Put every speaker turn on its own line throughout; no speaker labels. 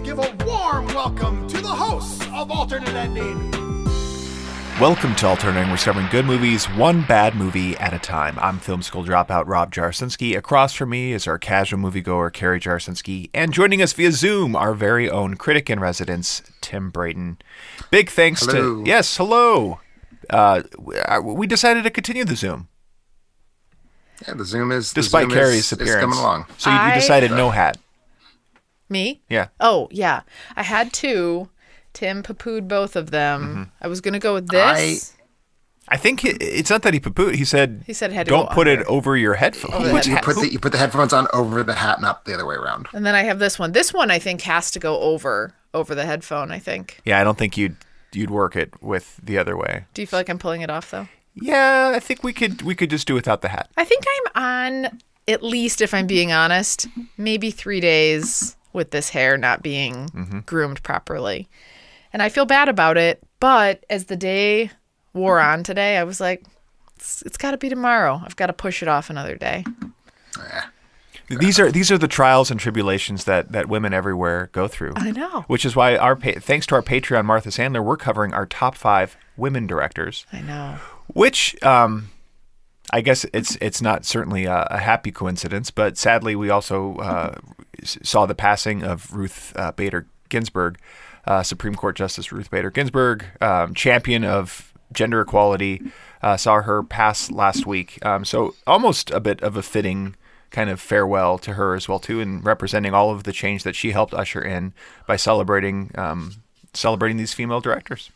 give a warm welcome to the hosts of Alternate Ending.
Welcome to Alternate Ending. We're covering good movies, one bad movie at a time. I'm film school dropout Rob Jarsinski. Across from me is our casual moviegoer, Carrie Jarsinski. And joining us via Zoom, our very own critic in residence, Tim Brayton. Big thanks
hello.
Yes, hello. We decided to continue the Zoom.
Yeah, the Zoom is...
Despite Carrie's appearance.
Is coming along.
So you decided no hat.
Me?
Yeah.
Oh, yeah. I had two. Tim poo-pooed both of them.
Mm-hmm.
I was going to go with this.
I think it's not that he poo-pooed. He said
it had to
don't
go
put
under.
it over your headphones.
You put the headphones on over the hat, not the other way around.
And then I have this one. This one, I think, has to go over the headphone, I think.
Yeah, I don't think you'd work it with the other way.
Do you feel like I'm pulling it off, though?
Yeah, I think we could just do without the hat.
I think I'm on, at least if I'm being honest, maybe 3 days with this hair not being groomed properly. And I feel bad about it, but as the day wore on today, I was like, it's got to be tomorrow. I've got to push it off another day.
These are the trials and tribulations that women everywhere go through.
I know.
Which is why thanks to our Patreon, Martha Sandler, we're covering our top 5 women directors.
I know.
Which I guess it's not certainly a happy coincidence, but sadly we also saw the passing of Ruth Bader Ginsburg, Supreme Court Justice Ruth Bader Ginsburg, champion of gender equality. Saw her pass last week. So almost a bit of a fitting kind of farewell to her as well too, and representing all of the change that she helped usher in by celebrating these female directors.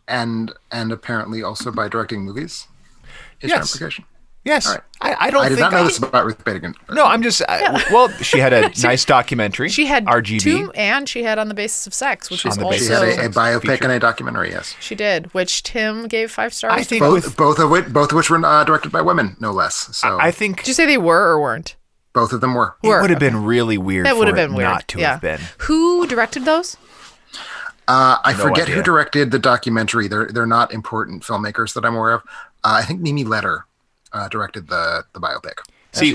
And apparently also by directing movies. Is
Yes.
implication.
Yes.
All right.
I
did not know this about Ruth Bader Ginsburg.
No, I'm just well, she had a nice documentary.
She had
RGB.
2, and she had On the Basis of Sex, which was
On the
also...
She
Basis
had a biopic
feature.
and a documentary, yes.
She did, which Tim gave 5 stars.
I think
Both of which were directed by women, no less. So
I think
Did you say they were or weren't?
both of them were.
it would have been really weird
That
for
would have
it
been weird.
not to have been.
Who directed those?
I
No
forget
idea.
who directed the documentary. They're not important filmmakers that I'm aware of. I think Mimi Leder directed the biopic.
See,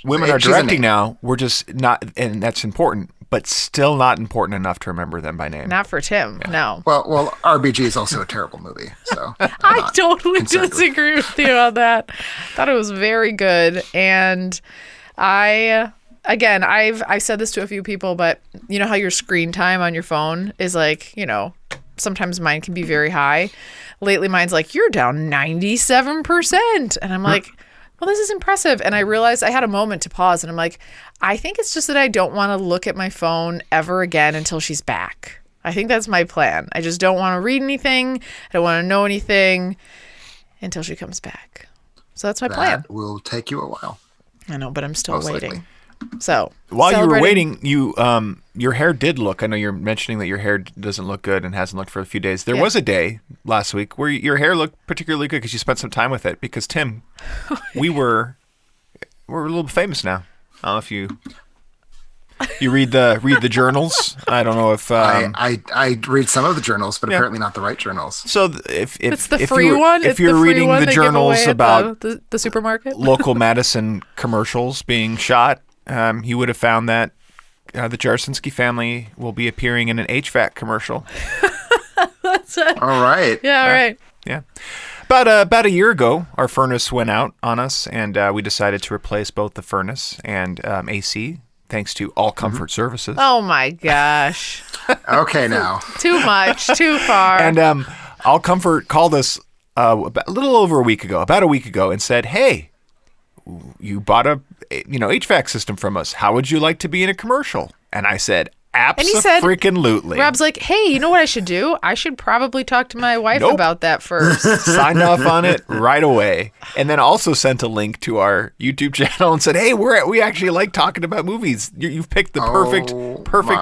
women are
she's a
directing
name.
now. We're just not, and that's important, but still not important enough to remember them by name.
Not for Tim, no.
Well, RBG is also a terrible movie. So
I totally
concerned with it.
disagree with you on that. Thought it was very good. And I've said this to a few people, but you know how your screen time on your phone is like, sometimes mine can be very high. Lately, mine's like, you're down 97%. And I'm like, well, this is impressive. And I realized I had a moment to pause and I'm like, I think it's just that I don't want to look at my phone ever again until she's back. I think that's my plan. I just don't want to read anything. I don't want to know anything until she comes back. So that's my plan.
That will take you a while.
I know, but I'm still
Most
waiting.
likely.
So
While you were
celebrating-
waiting, your hair did look. I know you're mentioning that your hair doesn't look good and hasn't looked for a few days. There was a day last week where your hair looked particularly good because you spent some time with it. Because Tim, we're a little famous now. I don't know if you read the journals. I don't know if
I read some of the journals, but apparently not the right journals.
So if
it's the
if
free
you were,
one.
if
It's
you're
the free
reading
one
the
they give
journals
away at
about
the supermarket.
local Madison commercials being shot, you would have found that the Jarsinski family will be appearing in an HVAC commercial.
That's it.
All right.
Yeah, all right.
Yeah. About a year ago, our furnace went out on us, and we decided to replace both the furnace and AC, thanks to All Comfort Services.
Oh my gosh.
Okay, now.
Too much, too far.
And All Comfort called us about a little over a week ago, and said, "Hey, you bought a HVAC system from us. How would you like to be in a commercial?" And I said,
he said,
"Abso-freaking-lutely."
Rob's like, hey, you know what I should do? I should probably talk to my wife
Nope.
about that first.
Signed off on it right away, and then also sent a link to our YouTube channel and said, "Hey, we actually like talking about movies. You've picked the perfect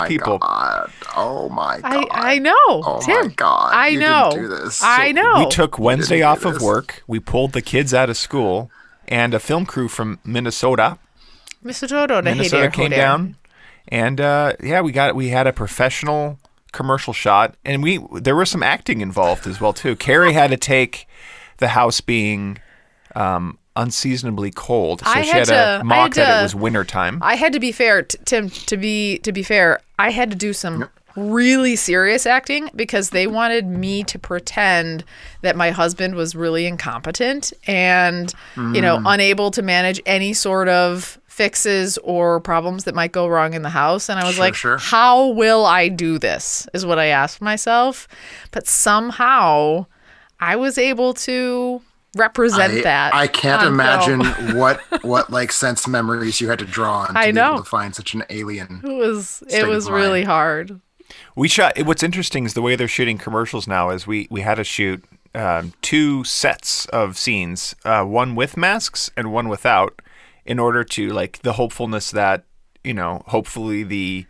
my
people."
God. Oh my God.
I know.
Oh
Tim,
my God.
I
You
know.
didn't do this.
I know.
We took Wednesday
do
off of
this.
work. We pulled the kids out of school, and a film crew from Minnesota came down, and we had a professional commercial shot, and there was some acting involved as well too. Carrie had to take the house being unseasonably cold, so she had to mock that it was wintertime.
I had to be fair, Tim. To be fair, I had to do some really serious acting because they wanted me to pretend that my husband was really incompetent and, unable to manage any sort of fixes or problems that might go wrong in the house. And I was how will I do this is what I asked myself. But somehow I was able to represent that.
I can't imagine what like sense memories you had to draw on to be able to find such an alien.
It was really hard.
We shot. What's interesting is the way they're shooting commercials now. Is we had to shoot 2 sets of scenes, one with masks and one without, in order to like the hopefulness that hopefully the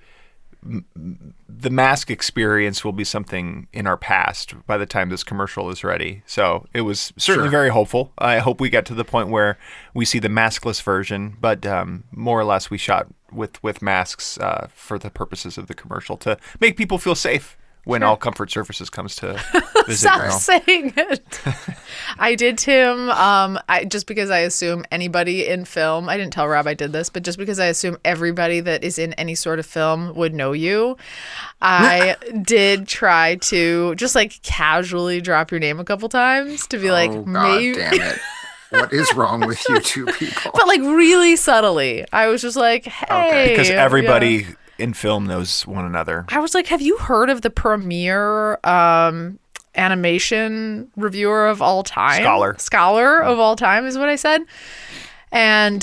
mask experience will be something in our past by the time this commercial is ready. So it was certainly very hopeful. I hope we get to the point where we see the maskless version, but more or less we shot with masks for the purposes of the commercial to make people feel safe when All Comfort Services comes to visit.
Stop saying it. I did, Tim, just because I assume anybody in film, I didn't tell Rob I did this, but just because I assume everybody that is in any sort of film would know you, I did try to just like casually drop your name a couple times to be like, maybe.
Damn it. What is wrong with you two people?
But like really subtly. I was just like, hey.
Because everybody in film knows one another.
I was like, have you heard of the premier animation reviewer of all time? Scholar of all time is what I said. And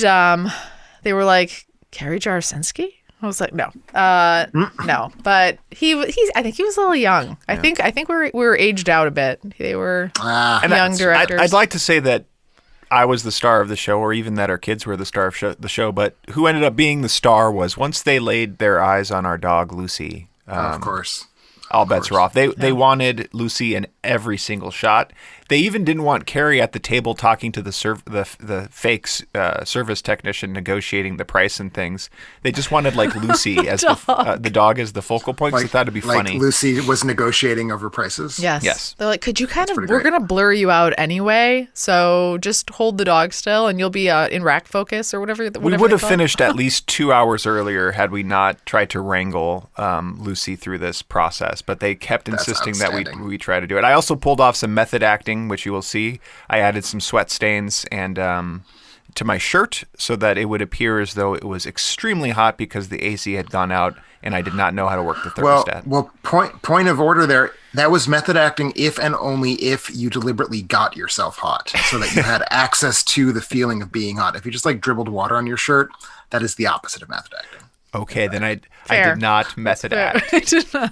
they were like, Carrie Jarosinski? I was like, no. No. But I think he was a little young. I think we were aged out a bit. They were young directors.
I'd like to say that I was the star of the show, or even that our kids were the star of the show, but who ended up being the star was once they laid their eyes on our dog, Lucy.
Of course.
All bets are off. They wanted Lucy in every single shot. They even didn't want Carrie at the table talking to the fake service technician negotiating the price and things. They just wanted like Lucy as the dog as the focal point because they thought it'd be funny.
Like Lucy was negotiating over prices?
Yes. They're like, could you we're going to blur you out anyway, so just hold the dog still and you'll be in rack focus or whatever.
We would have finished at least 2 hours earlier had we not tried to wrangle Lucy through this process, but they kept insisting that we try to do it. I also pulled off some method acting, which you will see. I added some sweat stains and to my shirt so that it would appear as though it was extremely hot because the AC had gone out and I did not know how to work the thermostat.
Well, point of order there. That was method acting if and only if you deliberately got yourself hot so that you had access to the feeling of being hot. If you just like dribbled water on your shirt, that is the opposite of method acting.
Okay, then I did not method act.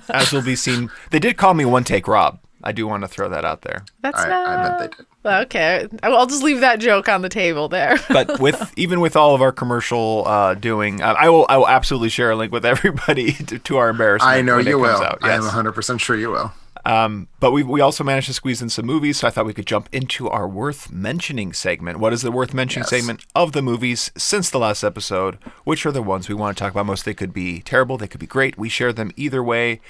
As will be seen. They did call me One Take Rob. I do want to throw that out there.
I bet they did.
Okay. I'll just leave that joke on the table there.
But even with all of our commercial doing, I will absolutely share a link with everybody to our embarrassment.
I know you will.
Yes.
I am 100% sure you will.
But we also managed to squeeze in some movies, so I thought we could jump into our worth mentioning segment. What is the worth mentioning segment of the movies since the last episode? Which are the ones we want to talk about most? They could be terrible, they could be great. We share them either way.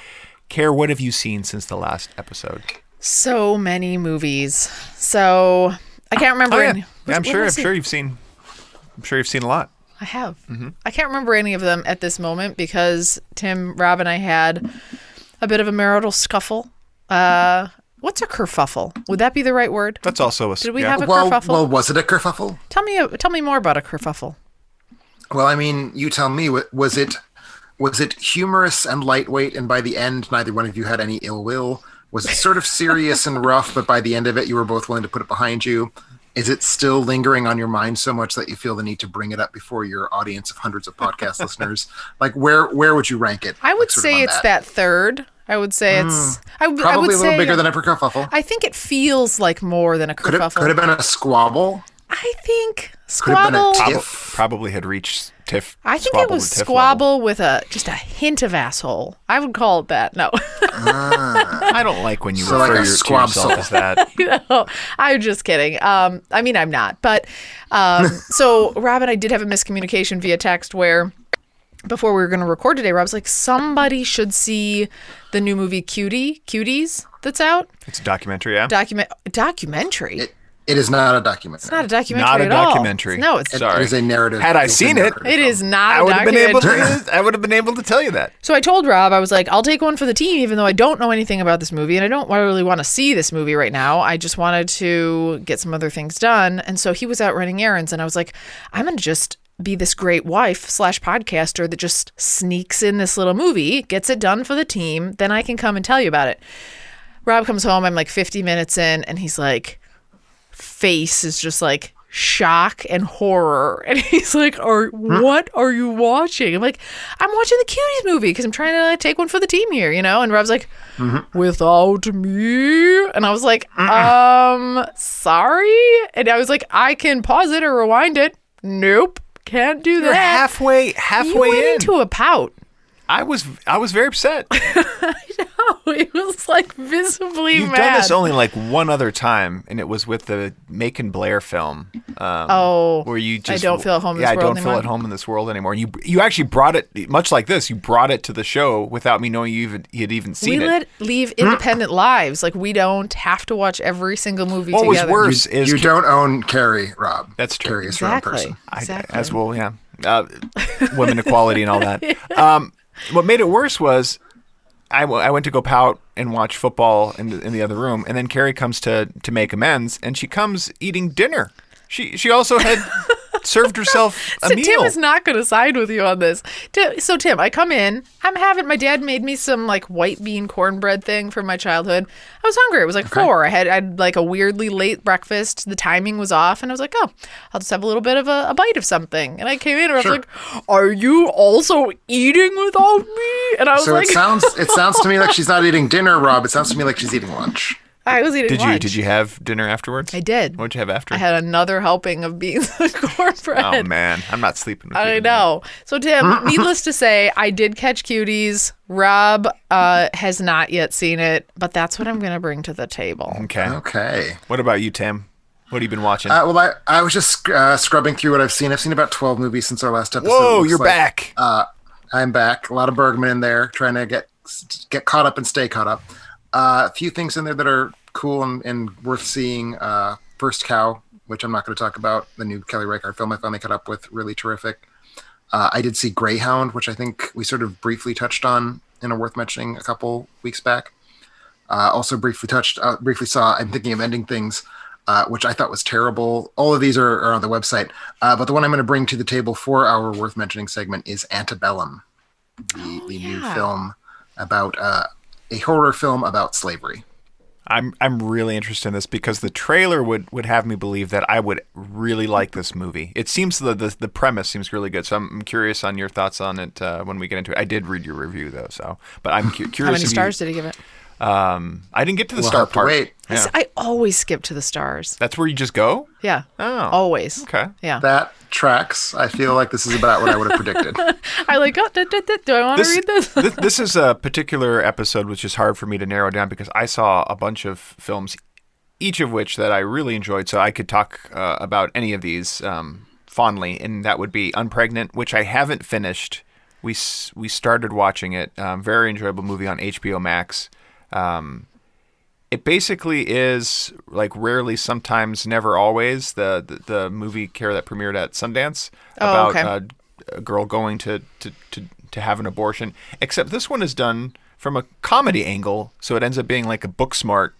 Care, what have you seen since the last episode?
So many movies. So I can't remember.
I'm sure you've seen a lot.
I have. Mm-hmm. I can't remember any of them at this moment because Tim, Rob, and I had a bit of a marital scuffle. What's a kerfuffle? Would that be the right word?
That's also a.
Did we have a kerfuffle?
Well, was it a kerfuffle?
Tell me more about a kerfuffle.
Well, I mean, you tell me. Was it humorous and lightweight, and by the end, neither one of you had any ill will? Was it sort of serious and rough, but by the end of it, you were both willing to put it behind you? Is it still lingering on your mind so much that you feel the need to bring it up before your audience of hundreds of podcast listeners? Like, where would you rank it?
I would say it's that third. I would say it's
probably
I would
a little bigger than a kerfuffle.
I think it feels like more than a kerfuffle.
Could have been a squabble.
I think squabble
probably had reached tiff.
I think it was squabble with just a hint of asshole. I would call it that. No.
I don't like when you refer to yourself as that.
No, I'm just kidding. I mean, I'm not. But so Rob and I did have a miscommunication via text where before we were going to record today, Rob's like, somebody should see the new movie Cuties that's out.
It's a documentary, yeah?
Documentary?
It is not a documentary.
It's not a documentary
Not a
at all.
documentary.
No, it's
It
Sorry.
is a narrative.
Had I
it's a
seen it,
narrative
It is
film.
not
I
a
would have been able
documentary.
to. I would have been able to tell you that.
So I told Rob, I was like, I'll take one for the team, even though I don't know anything about this movie, and I don't really want to see this movie right now. I just wanted to get some other things done. And so he was out running errands, and I was like, I'm going to just be this great wife / podcaster that just sneaks in this little movie, gets it done for the team, then I can come and tell you about it. Rob comes home, I'm like 50 minutes in, and he's like, face is just like shock and horror. And he's like, what are you watching? I'm like, I'm watching the Cuties movie because I'm trying to like, take one for the team here, you know? And Rob's like, without me? And I was like, sorry? And I was like, I can pause it or rewind it. Nope, can't do
You're
that.
halfway
You went
in.
into a pout.
I was very upset.
It was like visibly
You've
mad.
done this only like one other time, and it was with the Macon Blair film. Where you just
I don't feel at home in this
I
world
don't
anymore.
feel at home in this world anymore. You actually brought it much like this. You brought it to the show without me knowing you had even seen it.
Live independent lives. Like we don't have to watch every single movie
What
together.
was worse is
You don't own Carrie, Rob.
That's true.
Carrie is your own person.
Exactly.
as well, yeah. Women equality and all that. What made it worse was I went to go pout and watch football in the other room, and then Carrie comes to make amends, and she comes eating dinner. She also had served herself a
So
meal.
Tim is not going to side with you on this. So Tim, I come in. My dad made me some like white bean cornbread thing from my childhood. I was hungry. It was like 4. I had like a weirdly late breakfast. The timing was off, and I was like, oh, I'll just have a little bit of a bite of something. And I came in, and I was like, are you also eating without me? And I was
So
like,
it sounds to me like she's not eating dinner, Rob. It sounds to me like she's eating lunch.
I was eating lunch.
Did you have dinner afterwards?
I did.
What'd you have after?
I had another helping of beans and cornbread.
Oh man, I'm not sleeping with you
I
tonight.
know. So, Tim, needless to say, I did catch Cuties. Rob has not yet seen it, but that's what I'm going to bring to the table.
Okay.
Okay.
What about you, Tim? What have you been watching?
Well, I was just scrubbing through what I've seen. I've seen about 12 movies since our last episode.
Whoa,
Looks
you're
like.
back.
I'm back. A lot of Bergman in there, trying to get caught up and stay caught up. A few things in there that are cool and worth seeing. First Cow, which I'm not going to talk about, the new Kelly Reichardt film I finally caught up with, really terrific. I did see Greyhound, which I think we sort of briefly touched on in a worth mentioning a couple weeks back. Also briefly saw I'm Thinking of Ending Things, which I thought was terrible. All of these are on the website. But the one I'm going to bring to the table for our worth mentioning segment is Antebellum, the new film about a horror film about slavery.
I'm really interested in this because the trailer would have me believe that I would really like this movie. It seems the premise seems really good, so I'm curious on your thoughts on it when we get into it. I did read your review though, but I'm curious.
How many stars did he give it?
I didn't get to the
We'll
star
have to
part.
wait.
Yeah.
I always skip to the stars.
That's where you just go?
Yeah.
Oh.
Always.
Okay.
Yeah.
That tracks. I feel like this is about what I would have predicted.
I like, do I want to read this?
This is a particular episode which is hard for me to narrow down because I saw a bunch of films, each of which that I really enjoyed, so I could talk about any of these fondly, and that would be Unpregnant, which I haven't finished. We started watching it. Very enjoyable movie on HBO Max. It basically is like Rarely, Sometimes, Never, Always, the movie that premiered at Sundance about a girl going to have an abortion. Except this one is done from a comedy angle, so it ends up being like a Booksmart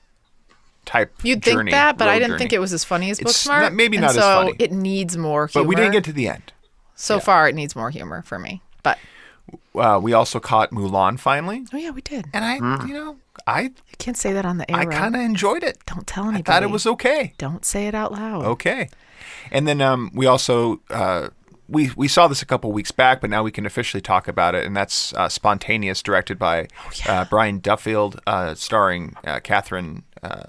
type
You'd think
journey,
that, but I
road
didn't
journey.
think it was as funny as
It's
Booksmart.
maybe
and
not as funny.
So it needs more humor.
But we didn't get to the end.
So far, it needs more humor for me. But
We also caught Mulan finally,
oh yeah, we did.
and I
You can't say that on the air.
I
Rob.
kind of enjoyed it.
Don't tell anybody.
I thought it was okay.
Don't say it out loud.
Okay. And then we also we saw this a couple weeks back, but now we can officially talk about it, and that's Spontaneous, directed by Brian Duffield, starring Kathryn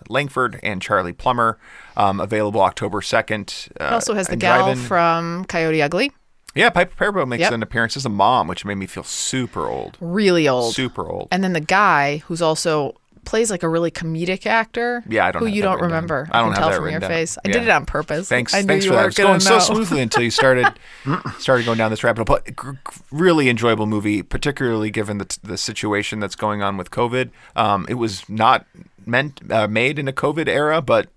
Langford and Charlie Plummer. Available October 2nd.
It also has the
and
gal
drive-in.
from Coyote Ugly.
Yeah, Piper Perabo makes
Yep.
an appearance as a mom, which made me feel super old.
Really old.
Super old.
And then the guy who's also plays like a really comedic actor.
Yeah, I don't
who
have
you
that
don't
written down.
remember.
I don't
can
have
tell
that
from your
written down.
face. I
Yeah.
did it on purpose.
Thanks
I knew
for
you
that.
weren't
It's going
gonna
so
know.
smoothly until you started going down this rabbit hole. But really enjoyable movie, particularly given the situation that's going on with COVID. It was not made in a COVID era, but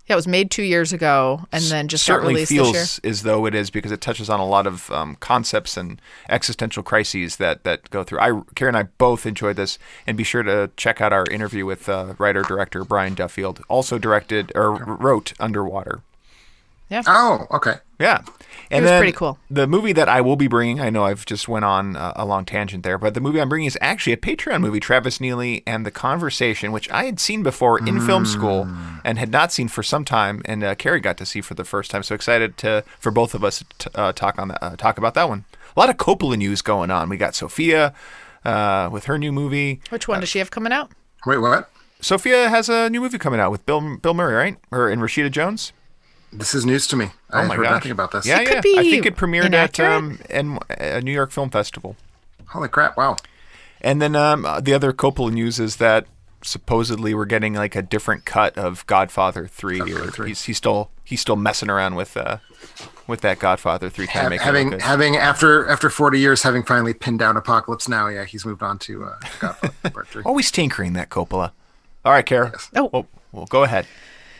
it was made 2 years ago and then just got
certainly
released
feels
this year.
as though it is because it touches on a lot of concepts and existential crises that go through. Carrie and I both enjoyed this, and be sure to check out our interview with writer-director Brian Duffield, also directed or wrote Underwater.
Yeah.
Oh, okay.
Yeah. And
It was
then
pretty cool.
The movie that I will be bringing, I know I've just went on a long tangent there, but the movie I'm bringing is actually a Patreon movie, Travis Neely and The Conversation, which I had seen before in film school and had not seen for some time, and Carrie got to see for the first time. So excited for both of us to talk about that one. A lot of Coppola news going on. We got Sophia with her new movie.
Which one does she have coming out?
Wait, what?
Sophia has a new movie coming out with Bill Murray, right? And Rashida Jones.
This is news to me. I heard nothing about this.
Yeah,
could be
I think it premiered at
inaccurate.
a New York Film Festival.
Holy crap! Wow.
And then the other Coppola news is that supposedly we're getting like a different cut of Godfather 3.
Godfather 3.
He's still messing around with that Godfather 3 trying to make it look good.
Having after 40 years, having finally pinned down Apocalypse Now, yeah, he's moved on to Godfather Part 3.
Always tinkering, that Coppola. All right, Kara.
Yes.
Oh.
Well, go ahead.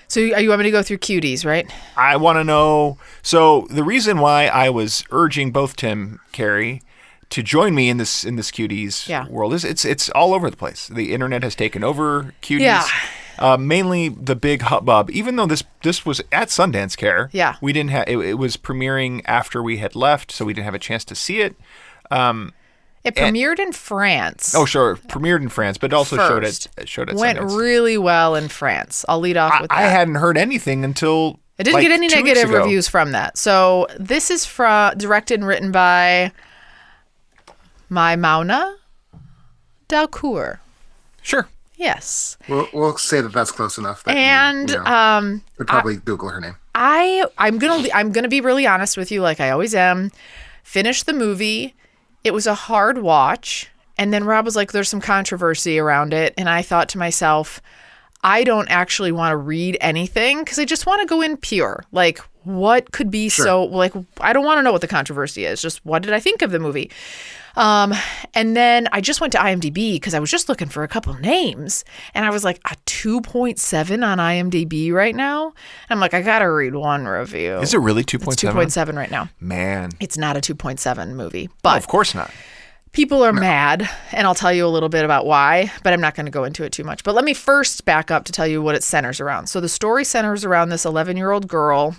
So you want me to go through cuties, right?
I want to know. So the reason why I was urging both Tim, Carrie, to join me in this cuties world is it's all over the place. The internet has taken over cuties. Yeah. Mainly the big hubbub. Even though this was at Sundance, Care.
Yeah.
We didn't have it was premiering after we had left, so we didn't have a chance to see it.
It premiered in France.
Oh, sure. Premiered in France, but also showed at
Went
Sundance.
Really well in France. I'll lead off with that.
I hadn't heard anything until
it didn't get any
2 weeks
negative
ago.
reviews from that. So this is directed and written by Maimouna Dalcour.
Sure.
Yes.
We'll say that's close enough. That would probably Google her name.
I'm gonna be really honest with you, like I always am. Finished the movie. It was a hard watch. And then Rob was like, there's some controversy around it. And I thought to myself, I don't actually want to read anything because I just want to go in pure. Like, what could be I don't want to know what the controversy is. Just what did I think of the movie? And then I just went to IMDb because I was just looking for a couple names. And I was like, a 2.7 on IMDb right now? And I'm like, I got to read one review.
Is it really 2.7?
It's 2.7 right now.
Man.
It's not a 2.7 movie. But
of course not.
People are mad, and I'll tell you a little bit about why, but I'm not going to go into it too much. But let me first back up to tell you what it centers around. So the story centers around this 11-year-old girl.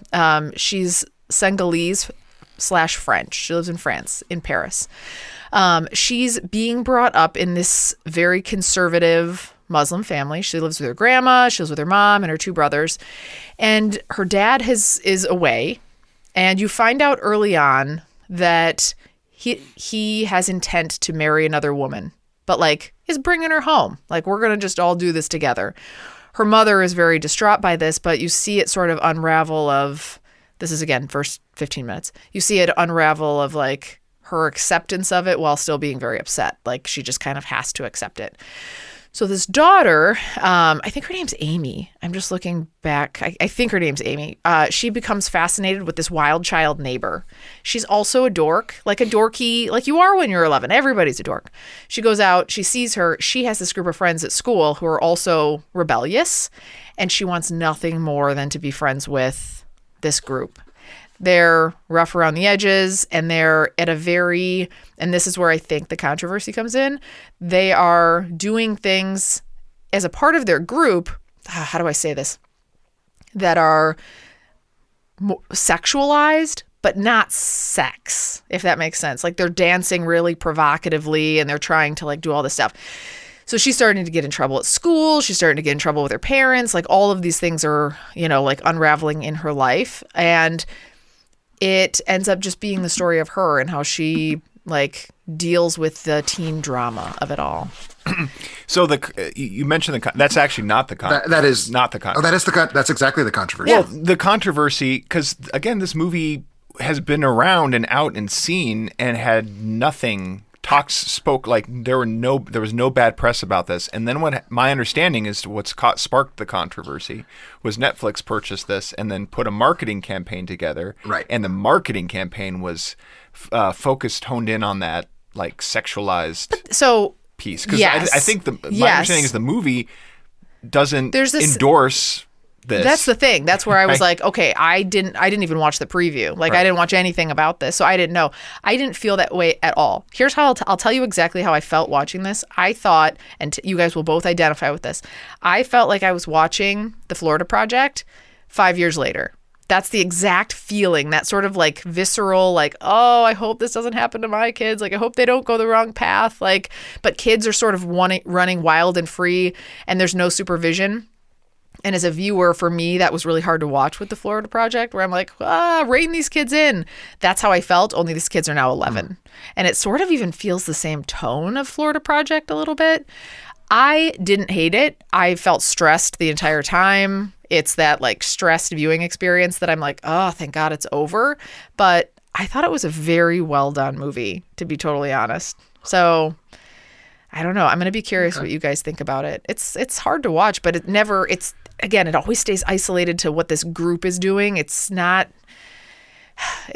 She's Senegalese/French. She lives in France, in Paris. She's being brought up in this very conservative Muslim family. She lives with her grandma, she lives with her mom and her 2 brothers. And her dad is away. And you find out early on that he has intent to marry another woman, but like is bringing her home. Like, we're going to just all do this together. Her mother is very distraught by this, but you see it sort of unravel of, this is again, first 15 minutes. You see it unravel of like her acceptance of it while still being very upset. Like, she just kind of has to accept it. So this daughter, I think her name's Amy. I'm just looking back. I think her name's Amy. She becomes fascinated with this wild child neighbor. She's also a dork, like a dorky, like you are when you're 11. Everybody's a dork. She goes out, she sees her. She has this group of friends at school who are also rebellious, and she wants nothing more than to be friends with this group. They're rough around the edges, and they're at a very, and this is where I think the controversy comes in, they are doing things as a part of their group, how do I say this, that are sexualized, but not sex, if that makes sense. Like, they're dancing really provocatively, and they're trying to like do all this stuff. So she's starting to get in trouble at school. She's starting to get in trouble with her parents. Like, all of these things are, like unraveling in her life. And it ends up just being the story of her and how she like deals with the teen drama of it all.
So you mentioned that's actually not the
that is
not the controversy.
Oh, that's exactly the controversy.
Well, the controversy, because again, this movie has been around and out and seen and had nothing. Talks spoke like there was no bad press about this, and then what my understanding is what's sparked the controversy was Netflix purchased this and then put a marketing campaign together,
right? And
the marketing campaign was honed in on that like sexualized piece. Because
yes.
I think my understanding is the movie doesn't
There's this-
endorse this.
That's the thing. That's where I was
Right.
like, okay, I didn't even watch the preview. Like,
Right.
I didn't watch anything about this, so I didn't know. I didn't feel that way at all. Here's how I'll tell you exactly how I felt watching this. I thought, and you guys will both identify with this, I felt like I was watching The Florida Project 5 years later. That's the exact feeling, that sort of like visceral, like, oh, I hope this doesn't happen to my kids. Like, I hope they don't go the wrong path. Like, but kids are sort of running wild and free, and there's no supervision. And as a viewer, for me, that was really hard to watch with The Florida Project, where I'm like, rein these kids in. That's how I felt, only these kids are now 11. And it sort of even feels the same tone of Florida Project a little bit. I didn't hate it. I felt stressed the entire time. It's that like stressed viewing experience that I'm like, oh, thank God it's over. But I thought it was a very well done movie, to be totally honest. So I don't know. I'm going to be curious what you guys think about it. It's hard to watch, but it always stays isolated to what this group is doing. It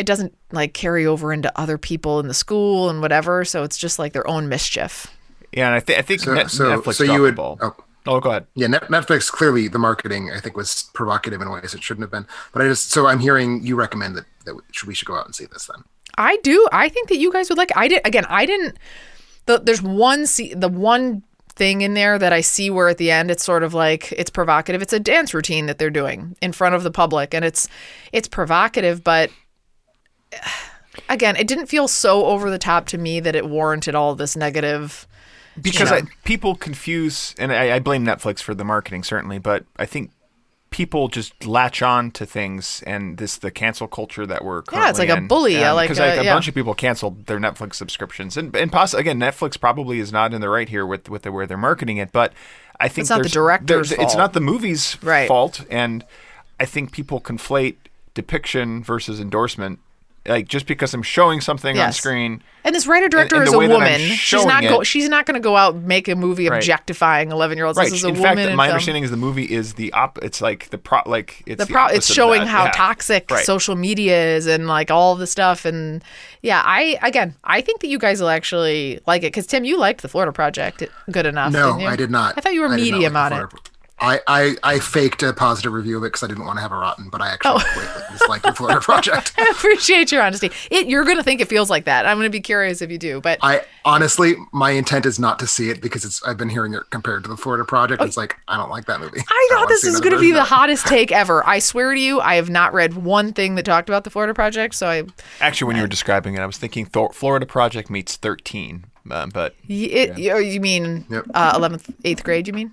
doesn't like carry over into other people in the school and whatever. So it's just like their own mischief.
Yeah, and I think Netflix
so
dropped
you would
the ball. Oh, go ahead.
Yeah, Netflix, clearly the marketing, I think, was provocative in ways it shouldn't have been. But I'm hearing you recommend that we should go out and see this then.
I do. I think that you guys would like it. There's one thing in there that I see where at the end it's sort of like it's provocative. It's a dance routine that they're doing in front of the public, and it's provocative, but again, it didn't feel so over the top to me that it warranted all of this negative.
Because people confuse, and I blame Netflix for the marketing certainly, but I think people just latch on to things, and the cancel culture that we're currently
it's like a
in.
bully.
Because a bunch of people canceled their Netflix subscriptions, and again, Netflix probably is not in the right here with the way they're marketing it, but I think
it's not the director's fault.
It's not the movie's
Right.
fault, and I think people conflate depiction versus endorsement. Like, just because I'm showing something on screen.
And this writer-director
and
is
the
a
way that I'm
woman.
showing
She's not going to go out and make a movie objectifying 11-year-olds.
Right.
This is a
in
woman
fact,
in
my
film.
understanding is the movie is it's like
it's showing how toxic social media is and like all the stuff. And yeah, I think that you guys will actually like it, because Tim, you liked The Florida Project good enough.
No,
didn't you?
I did not.
I thought you were medium on it.
I faked a positive review of it because I didn't want to have a rotten, but I actually disliked The Florida Project.
I appreciate your honesty. You're going to think it feels like that. I'm going to be curious if you do. But
I honestly, my intent is not to see it because I've been hearing it compared to The Florida Project. It's like, I don't like that movie.
I thought this was going to be the hottest take ever. I swear to you, I have not read one thing that talked about The Florida Project. So
Actually, when you were describing it, I was thinking Florida Project meets 13. But
you mean 11th, 8th grade? You mean?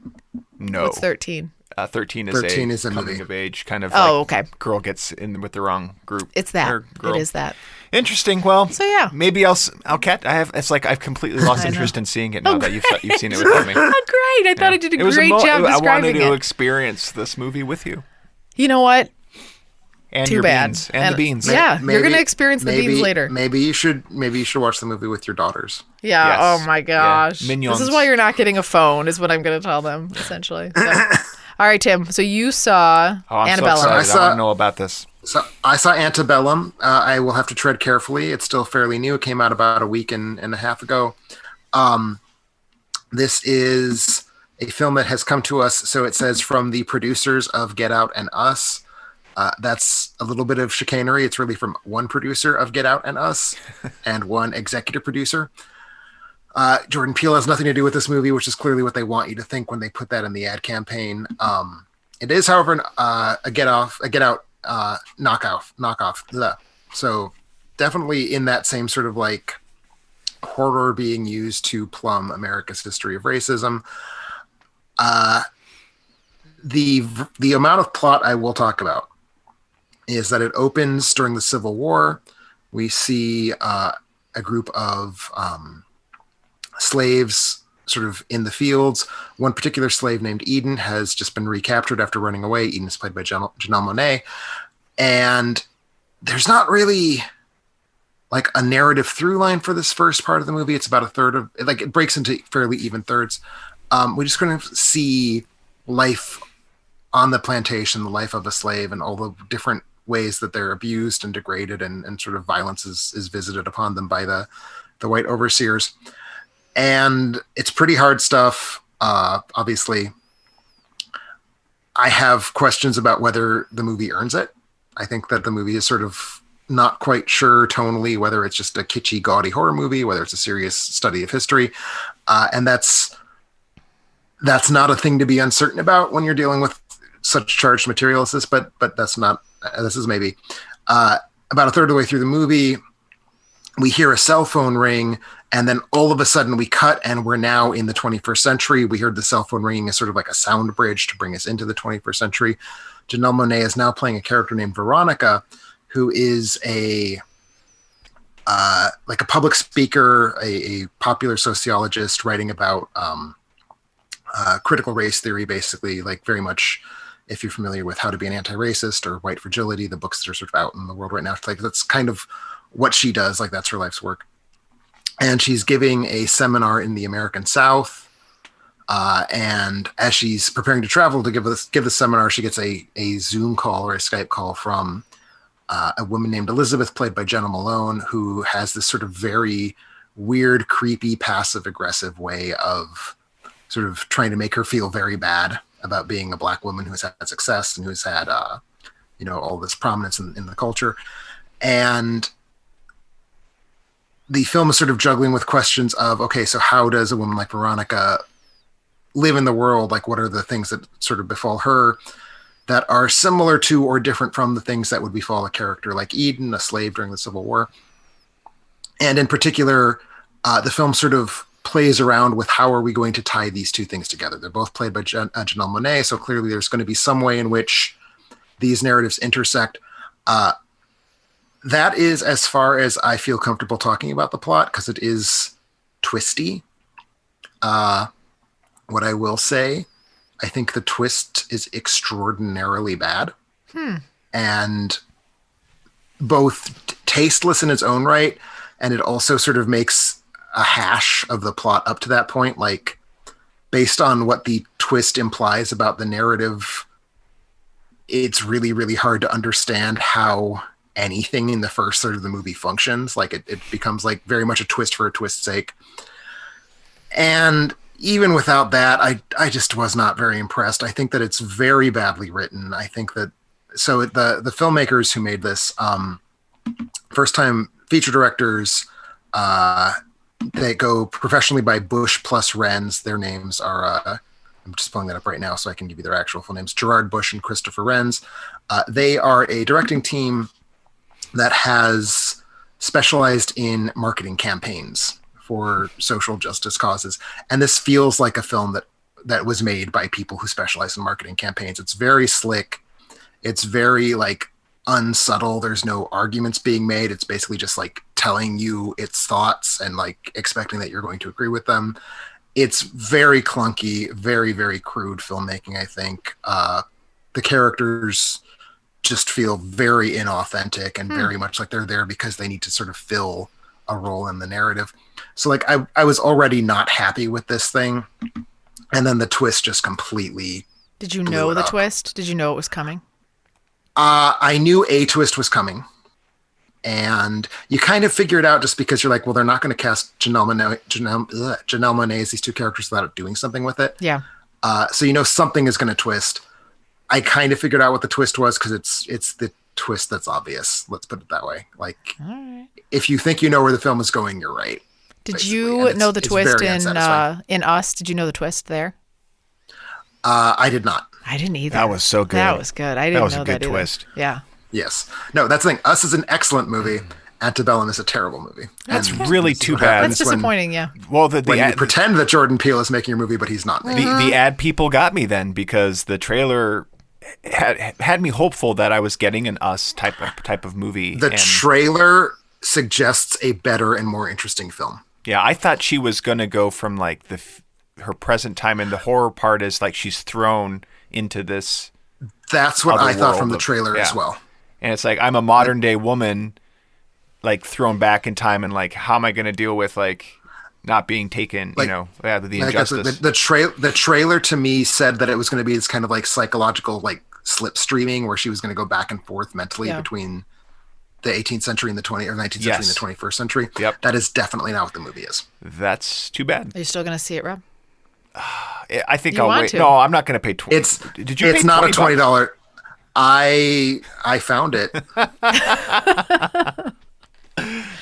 No.
What's 13?
13
is a
coming
movie
of age kind of.
Okay.
Girl gets in with the wrong group.
It's that.
Girl.
It is that.
Interesting. Well,
so yeah.
Maybe I'll Kat. It's like I've completely lost interest in seeing it now that you've seen it with me.
Oh, great! I thought I did a great job describing it.
I wanted to experience this movie with you.
You know what?
And
Too
your
bad.
beans. And the beans.
Yeah, you're going to experience the beans later.
Maybe you should watch the movie with your daughters.
Yeah.
Yes.
Oh my gosh.
Yeah. Minions.
This is why you're not getting a phone, is what I'm going to tell them, essentially. So. All right, Tim. So you saw Annabelle.
So excited. I want to know about this.
So I saw Antebellum. I will have to tread carefully. It's still fairly new. It came out about a week and a half ago. This is a film that has come to us. So it says from the producers of Get Out and Us. That's a little bit of chicanery. It's really from one producer of Get Out and Us and one executive producer. Jordan Peele has nothing to do with this movie, which is clearly what they want you to think when they put that in the ad campaign. It is, however, a Get Out knockoff. Bleh. So definitely in that same sort of like horror being used to plumb America's history of racism. The amount of plot I will talk about is that it opens during the Civil War. We see a group of slaves sort of in the fields. One particular slave named Eden has just been recaptured after running away. Eden is played by Janelle Monáe. And there's not really like a narrative through line for this first part of the movie. It's about a third of it, like it breaks into fairly even thirds. We just kind of see life on the plantation, the life of a slave, and all the different ways that they're abused and degraded, and sort of violence is visited upon them by the white overseers. And it's pretty hard stuff, obviously. I have questions about whether the movie earns it. I think that the movie is sort of not quite sure tonally whether it's just a kitschy, gaudy horror movie, whether it's a serious study of history. And that's not a thing to be uncertain about when you're dealing with such charged material as this, but this is maybe. About a third of the way through the movie, we hear a cell phone ring, and then all of a sudden we cut and we're now in the 21st century. We heard the cell phone ringing as sort of like a sound bridge to bring us into the 21st century. Janelle Monáe is now playing a character named Veronica, who is a public speaker, a popular sociologist writing about critical race theory, basically, like very much, if you're familiar with How to Be an Anti-Racist or White Fragility, the books that are sort of out in the world right now, like that's kind of what she does, like that's her life's work. And she's giving a seminar in the American South. And as she's preparing to travel to give the seminar, she gets a Zoom call or a Skype call from a woman named Elizabeth, played by Jenna Malone, who has this sort of very weird, creepy, passive-aggressive way of sort of trying to make her feel very bad about being a Black woman who's had success and who's had, all this prominence in the culture. And the film is sort of juggling with questions of, okay, so how does a woman like Veronica live in the world? Like, what are the things that sort of befall her that are similar to or different from the things that would befall a character like Eden, a slave during the Civil War? And in particular, the film sort of plays around with how are we going to tie these two things together. They're both played by Janelle Monáe, so clearly there's going to be some way in which these narratives intersect. That is as far as I feel comfortable talking about the plot, because it is twisty. What I will say, I think the twist is extraordinarily bad. And both tasteless in its own right, and it also sort of makes a hash of the plot up to that point. Like, based on what the twist implies about the narrative, it's really, really hard to understand how anything in the first third of the movie functions. Like, it becomes like very much a twist for a twist's sake. And even without that, I just was not very impressed. I think that it's very badly written. I think that, so the filmmakers who made this, first time feature directors, they go professionally by Bush plus Renz. Their names are, I'm just pulling that up right now so I can give you their actual full names, Gerard Bush and Christopher Renz. They are a directing team that has specialized in marketing campaigns for social justice causes. And this feels like a film that was made by people who specialize in marketing campaigns. It's very slick. It's very like unsubtle. There's no arguments being made. It's basically just like telling you its thoughts and like expecting that you're going to agree with them. It's very clunky, very, very crude filmmaking, I think. The characters just feel very inauthentic and very much like they're there because they need to sort of fill a role in the narrative. So like I was already not happy with this thing. And then the twist just completely
Did you know the twist? Did you know it was coming?
I knew a twist was coming. And you kind of figure it out just because you're like, well, they're not going to cast Janelle Monáe as these two characters without doing something with it.
Yeah.
So you know something is going to twist. I kind of figured out what the twist was because it's the twist that's obvious. Let's put it that way. Like, if you think you know where the film is going, you're right.
Did you know the twist in Us? Did you know the twist there?
I did not.
I didn't either.
That was so good.
That was good. I didn't know that.
That was a good twist.
Yeah.
Yes. No, that's the thing. Us is an excellent movie. Antebellum is a terrible movie.
That's really too bad.
That's disappointing, yeah.
Well,
when you pretend that Jordan Peele is making your movie, but he's not.
The ad people got me then because the trailer had me hopeful that I was getting an Us type of movie.
The trailer suggests a better and more interesting film.
Yeah, I thought she was going to go from like her present time, and the horror part is like she's thrown into this.
That's what I thought from the trailer as well.
And it's like, I'm a modern day woman, like thrown back in time, and like, how am I going to deal with like not being taken, like, the injustice.
The trailer to me said that it was going to be this kind of like psychological like slipstreaming where she was going to go back and forth mentally between the 18th century and the 19th century and the 21st century.
Yep.
That is definitely not what the movie is.
That's too bad.
Are you still going to see it, Rob?
I think
You
I'll
want
wait.
to.
No, I'm not going to pay 20. Did you?
It's
pay
not a
$20?
$20. I found it.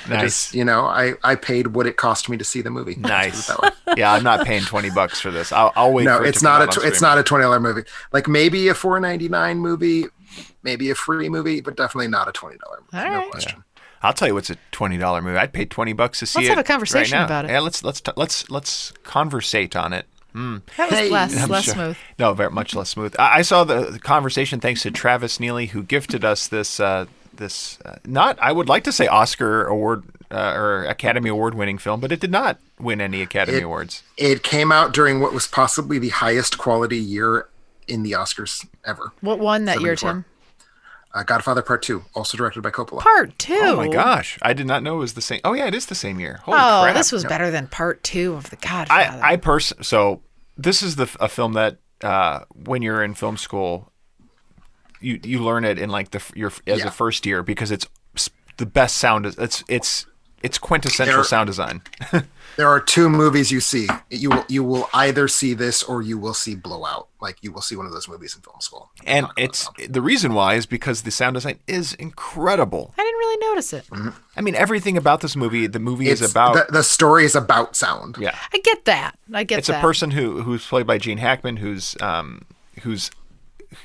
Nice.
I paid what it cost me to see the movie.
Nice.
That way.
Yeah, I'm not paying $20 for this. I'll wait.
No,
for it
it's
to come
not
out on
it's
streaming.
not a $20 movie. Like maybe a $4.99 movie, maybe a free movie, but definitely not a $20 movie.
All
No
right.
question.
I'll tell you what's a $20 movie. I'd pay $20 to see it.
Let's have a conversation
right now.
about it.
Yeah, let's conversate on it.
That was
Hey,
less
I'm
less
sure.
smooth.
No, very much less smooth. I saw the conversation thanks to Travis Neely, who gifted us this not, I would like to say, Oscar award or Academy Award winning film, but it did not win any Academy Awards.
It came out during what was possibly the highest quality year in the Oscars ever.
What won that year,
74.
Tim?
Godfather Part 2, also directed by Coppola.
Part 2.
Oh my gosh, I did not know it was the same. Oh yeah, it is the same year. Holy
Oh,
crap.
this was better than Part 2 of The Godfather.
So this is a film that when you're in film school, you learn it in like a first year because it's the best sound. It's quintessential sound design.
There are two movies you see. You will either see this or you will see Blowout. Like you will see one of those movies in film school.
And the reason why is because the sound design is incredible.
I didn't really notice it.
I mean, everything about this movie, the movie is about.
The story is about sound.
Yeah.
I get that.
It's a person who's played by Gene Hackman, who's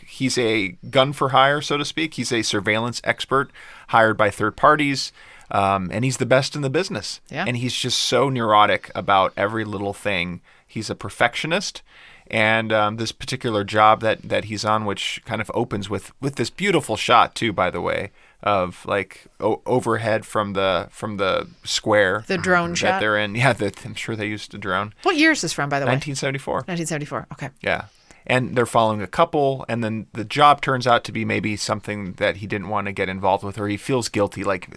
he's a gun for hire, so to speak. He's a surveillance expert hired by third parties, and he's the best in the business.
Yeah.
And he's just so neurotic about every little thing. He's a perfectionist, and this particular job that he's on, which kind of opens with this beautiful shot too, by the way, of like overhead from the square.
The drone
that
shot?
they're in. Yeah, I'm sure they used a drone.
What year is this from, by the way?
1974.
1974. Okay.
Yeah. And they're following a couple, and then the job turns out to be maybe something that he didn't want to get involved with, or he feels guilty, like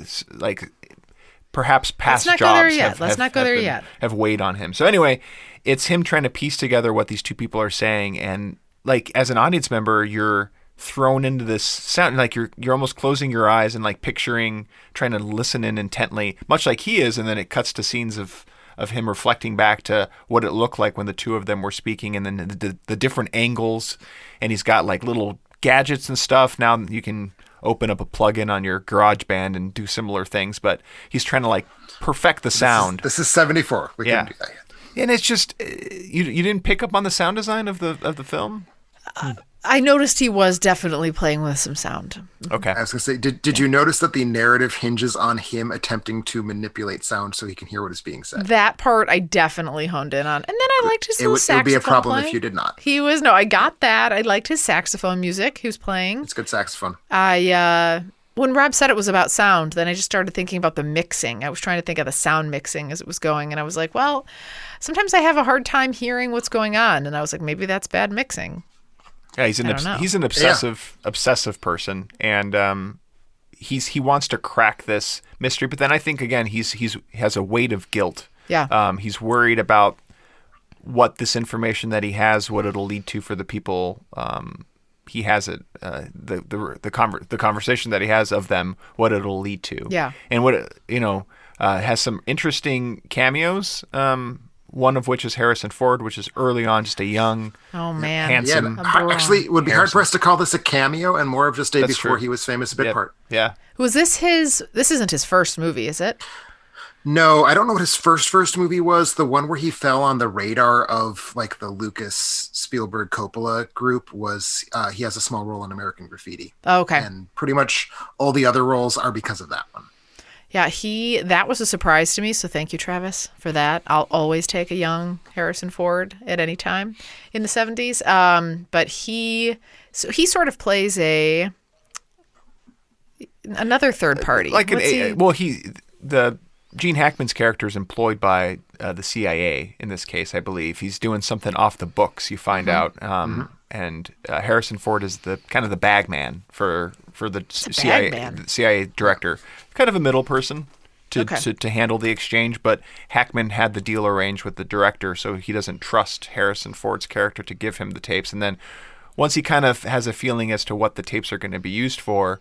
perhaps past
Let's not
jobs
go there yet. Let's not go there yet.
have weighed on him. So anyway, it's him trying to piece together what these two people are saying, and like as an audience member, you're thrown into this sound, like you're almost closing your eyes and like picturing, trying to listen in intently, much like he is, and then it cuts to scenes of him reflecting back to what it looked like when the two of them were speaking, and then the different angles, and he's got like little gadgets and stuff. Now you can open up a plugin on your GarageBand and do similar things, but he's trying to like perfect the sound.
This is 74. We
Yeah.
couldn't do that yet.
And it's just you didn't pick up on the sound design of the film?
I noticed he was definitely playing with some sound.
Okay.
I was going to say, did you notice that the narrative hinges on him attempting to manipulate sound so he can hear what is being said?
That part I definitely honed in on. And then I liked his little
It
saxophone
would be a problem
playing.
if you did not.
I got that. I liked his saxophone music he was playing.
It's good saxophone.
When Rob said it was about sound, then I just started thinking about the mixing. I was trying to think of the sound mixing as it was going, and I was like, well, sometimes I have a hard time hearing what's going on, and I was like, maybe that's bad mixing.
Yeah, he's an obsessive person, and he wants to crack this mystery. But then I think again he has a weight of guilt.
Yeah.
He's worried about what this information that he has, what it'll lead to for the people he has it, the conversation that he has of them, what it'll lead to.
Yeah.
And what has some interesting cameos. One of which is Harrison Ford, which is early on just a young, handsome.
Actually, it would be hard pressed to call this a cameo and more of just a
That's
before
true.
he was famous bit part.
Yeah.
Was this this isn't his first movie, is it?
No, I don't know what his first movie was. The one where he fell on the radar of like the Lucas, Spielberg, Coppola group was he has a small role in American Graffiti.
Oh, okay.
And pretty much all the other roles are because of that one.
Yeah, that was a surprise to me, so thank you, Travis, for that. I'll always take a young Harrison Ford at any time in the 70s. But he sort of plays another third party.
Gene Hackman's character is employed by the CIA in this case, I believe. He's doing something off the books, you find out. And Harrison Ford is the kind of the bag man for the CIA director. Kind of a middle person to handle the exchange, but Hackman had the deal arranged with the director, so he doesn't trust Harrison Ford's character to give him the tapes. And then once he kind of has a feeling as to what the tapes are going to be used for,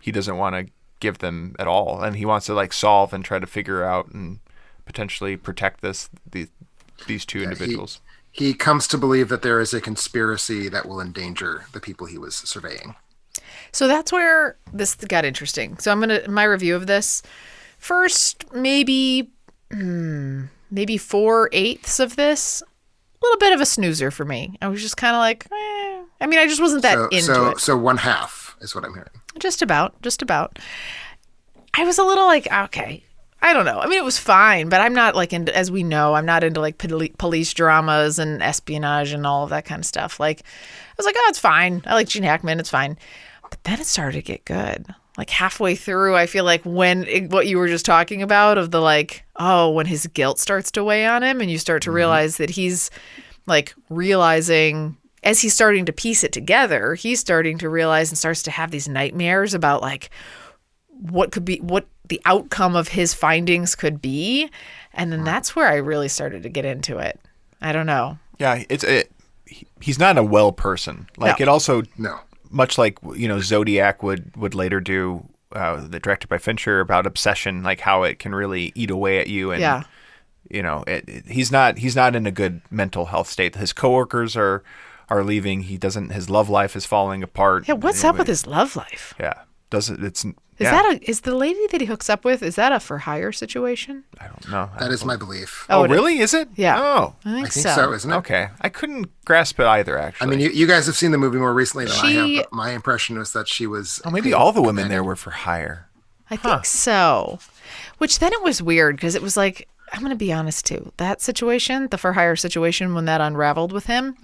he doesn't want to give them at all, and he wants to like solve and try to figure out and potentially protect the these two individuals.
He comes to believe that there is a conspiracy that will endanger the people he was surveying.
So that's where this got interesting. So I'm going to, my review of this, first, maybe 4/8 of this, a little bit of a snoozer for me. I was just kind of like, I mean, I just wasn't that into it.
So 1/2 is what I'm hearing.
Just about. I was a little like, okay, I don't know. I mean, it was fine, but I'm not like into, as we know, I'm not into like police dramas and espionage and all of that kind of stuff. Like, I was like, oh, it's fine. I like Gene Hackman. It's fine. But then it started to get good. Like halfway through, I feel like what you were just talking about of the like, oh, when his guilt starts to weigh on him and you start to realize that he's like realizing as he's starting to piece it together, he's starting to realize and starts to have these nightmares about like what the outcome of his findings could be. And then that's where I really started to get into it. I don't know.
Yeah, he's not a well person. Like it also, much like, Zodiac would later do, the directed by Fincher, about obsession, like how it can really eat away at you. And, he's not in a good mental health state. His coworkers are leaving. His love life is falling apart.
Yeah. What's up with his love life?
Yeah. Is
the lady that he hooks up with, is that a for hire situation?
I don't know.
That is my belief.
Oh, really? Is it?
Yeah.
Oh,
I think
so, isn't it?
Okay. I couldn't grasp it either, actually.
I mean, you guys have seen the movie more recently than I have, but my impression was that she was...
Oh, maybe all the women there were for hire.
I think so. Which then it was weird because it was like, I'm going to be honest too. That situation, the for hire situation, when that unraveled with him,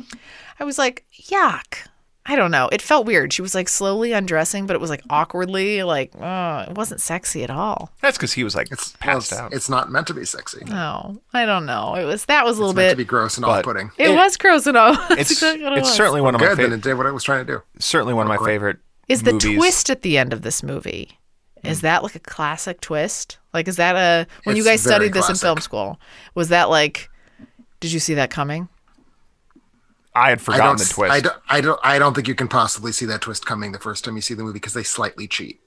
I was like, yuck. I don't know. It felt weird. She was like slowly undressing, but it was like awkwardly, like, it wasn't sexy at all.
That's because he was like passed out.
It's not meant to be sexy.
No, I don't know. That was a little bit.
It's meant to be gross and off-putting.
It was gross and all.
It's certainly one of my favorite.
Good, then it did what it was trying to do.
Certainly one of my favorite
Is the
movies.
twist at the end of this movie, is that like a classic twist? Like, is that when you guys studied this in film school, was that like, did you see that coming?
I had forgotten the twist.
I don't think you can possibly see that twist coming the first time you see the movie because they slightly cheat.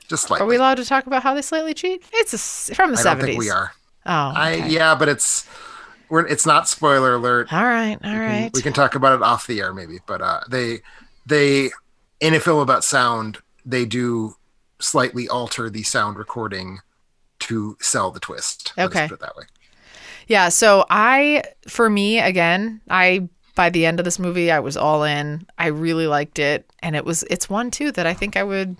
Just slightly.
Are we allowed to talk about how they slightly cheat? It's from the 70s.
I don't think we are.
Oh, okay.
Yeah, but it's not spoiler alert.
All right.
We can talk about it off the air maybe, but they in a film about sound, they do slightly alter the sound recording to sell the twist.
Okay.
Let's put it that way.
Yeah, so for me, again, by the end of this movie, I was all in. I really liked it, and it's one too that I think I would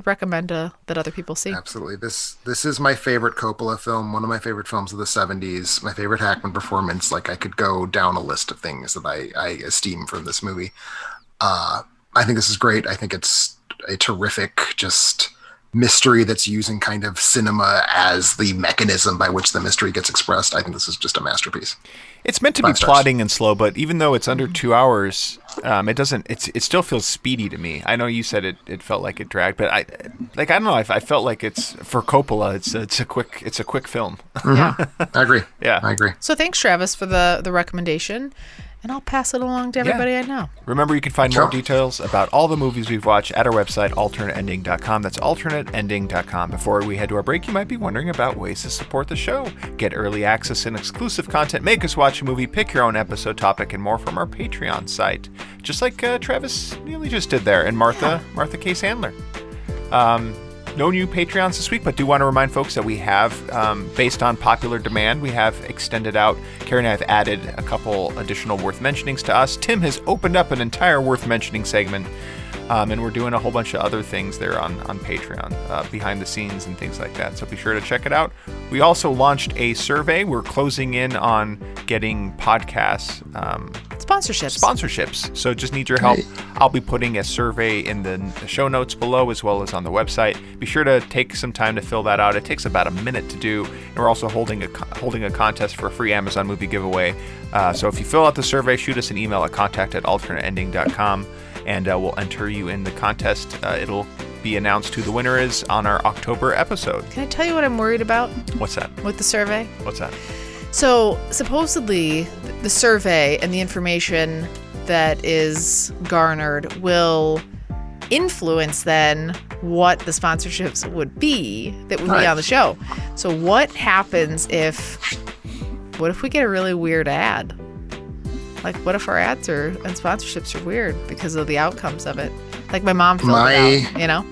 recommend that other people see.
Absolutely. This is my favorite Coppola film, one of my favorite films of the 70s, my favorite Hackman performance. Like, I could go down a list of things that I esteem from this movie. I think this is great. I think it's a terrific just mystery that's using kind of cinema as the mechanism by which the mystery gets expressed. I think this is just a masterpiece.
It's meant to be plotting and slow, but even though it's under 2 hours, it still feels speedy to me. I know you said it felt like it dragged, but I don't know. I felt like it's for Coppola. It's a quick film.
Mm-hmm. I agree.
Yeah,
I agree.
So thanks, Travis, for the recommendation. And I'll pass it along to everybody I know.
Remember, you can find more details about all the movies we've watched at our website, alternateending.com. That's alternateending.com. Before we head to our break, you might be wondering about ways to support the show. Get early access and exclusive content, make us watch a movie, pick your own episode topic, and more from our Patreon site. Just like Travis nearly just did there, and Martha Case Handler. No new Patreons this week, but do want to remind folks that we have, based on popular demand, we have extended out. Carrie and I have added a couple additional worth mentionings to us. Tim has opened up an entire worth mentioning segment, and we're doing a whole bunch of other things there on Patreon, behind the scenes and things like that. So be sure to check it out. We also launched a survey. We're closing in on getting podcasts sponsorships. So just need your help. I'll be putting a survey in the show notes below as well as on the website. Be sure to take some time to fill that out. It takes about a minute to do, and we're also holding a contest for a free Amazon movie giveaway. So if you fill out the survey, shoot us an email at contact@alternateending.com, and we'll enter you in the contest. It'll be announced who the winner is on our October episode.
Can I tell you what I'm worried about?
What's that?
With the survey?
What's that?
So supposedly the survey and the information that is garnered will influence then what the sponsorships would be that would be on the show. So what happens if what if we get a really weird ad? Like, what if our ads and sponsorships are weird because of the outcomes of it? Like, my mom filled it out, you know?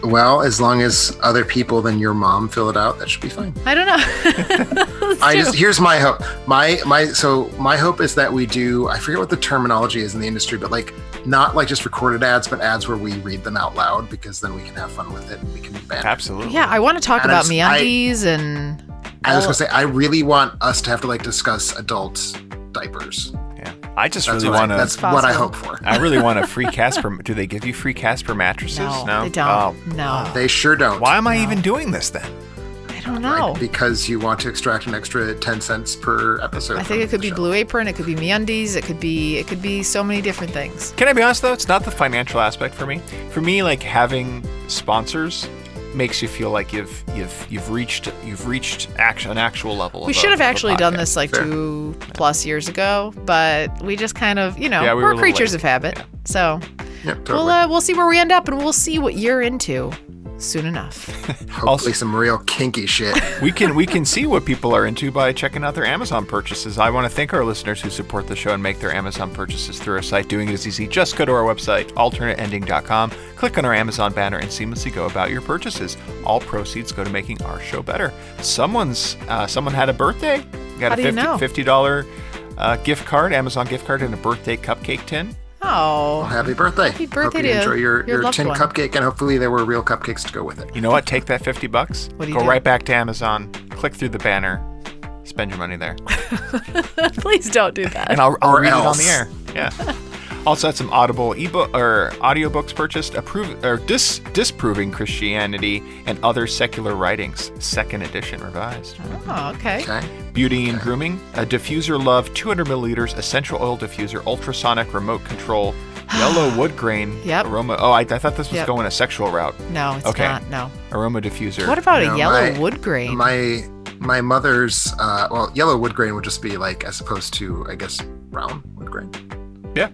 Well, as long as other people than your mom fill it out, that should be fine.
I don't know.
Here's my hope. My hope is that we do, I forget what the terminology is in the industry, but like not like just recorded ads, but ads where we read them out loud, because then we can have fun with it and we can banter.
Absolutely.
Yeah, I want to talk about MeUndies and
I was gonna say, I really want us to have to like discuss adult diapers.
Yeah, I just really want to.
That's what I hope for.
I really want a free Casper. Do they give you free Casper mattresses?
No, they don't. No,
they sure don't.
Why am I even doing this then?
I don't know.
Like, because you want to extract an extra 10 cents per episode.
I think it could be Blue Apron. It could be MeUndies. It could be so many different things.
Can I be honest though? It's not the financial aspect for me. For me, like having sponsors makes you feel like you've reached an actual level.
We should have actually done this like 2+ years ago, but we just kind of, we're creatures of habit. Yeah. So totally. We'll see where we end up, and we'll see what you're into soon enough.
Hopefully some real kinky shit.
We can see what people are into by checking out their Amazon purchases. I want to thank our listeners who support the show and make their Amazon purchases through our site. Doing it is easy. Just go to our website, alternateending.com, click on our Amazon banner, and seamlessly go about your purchases. All proceeds go to making our show better. Someone had a birthday. Got a $50 gift card, Amazon gift card, and a birthday cupcake tin.
Oh, happy birthday.
Happy birthday.
Hope you enjoy your tin
one.
cupcake, and hopefully there were real cupcakes to go with it.
You know what? Take that $50.
What do you
go
do?
right back to Amazon, click through the banner, spend your money there.
Please don't do that.
And I'll read it on the air. Yeah. Also had some Audible ebook or audiobooks purchased, disproving Christianity and other secular writings, 2nd edition revised.
Oh, okay.
Beauty and grooming, a diffuser love 200 milliliters essential oil diffuser, ultrasonic remote control, yellow wood grain aroma. Oh, I thought this was going a sexual route.
No, it's not. No.
Aroma diffuser.
What about a yellow wood grain?
My mother's yellow wood grain would just be like, as opposed to, I guess, brown wood grain.
Yeah.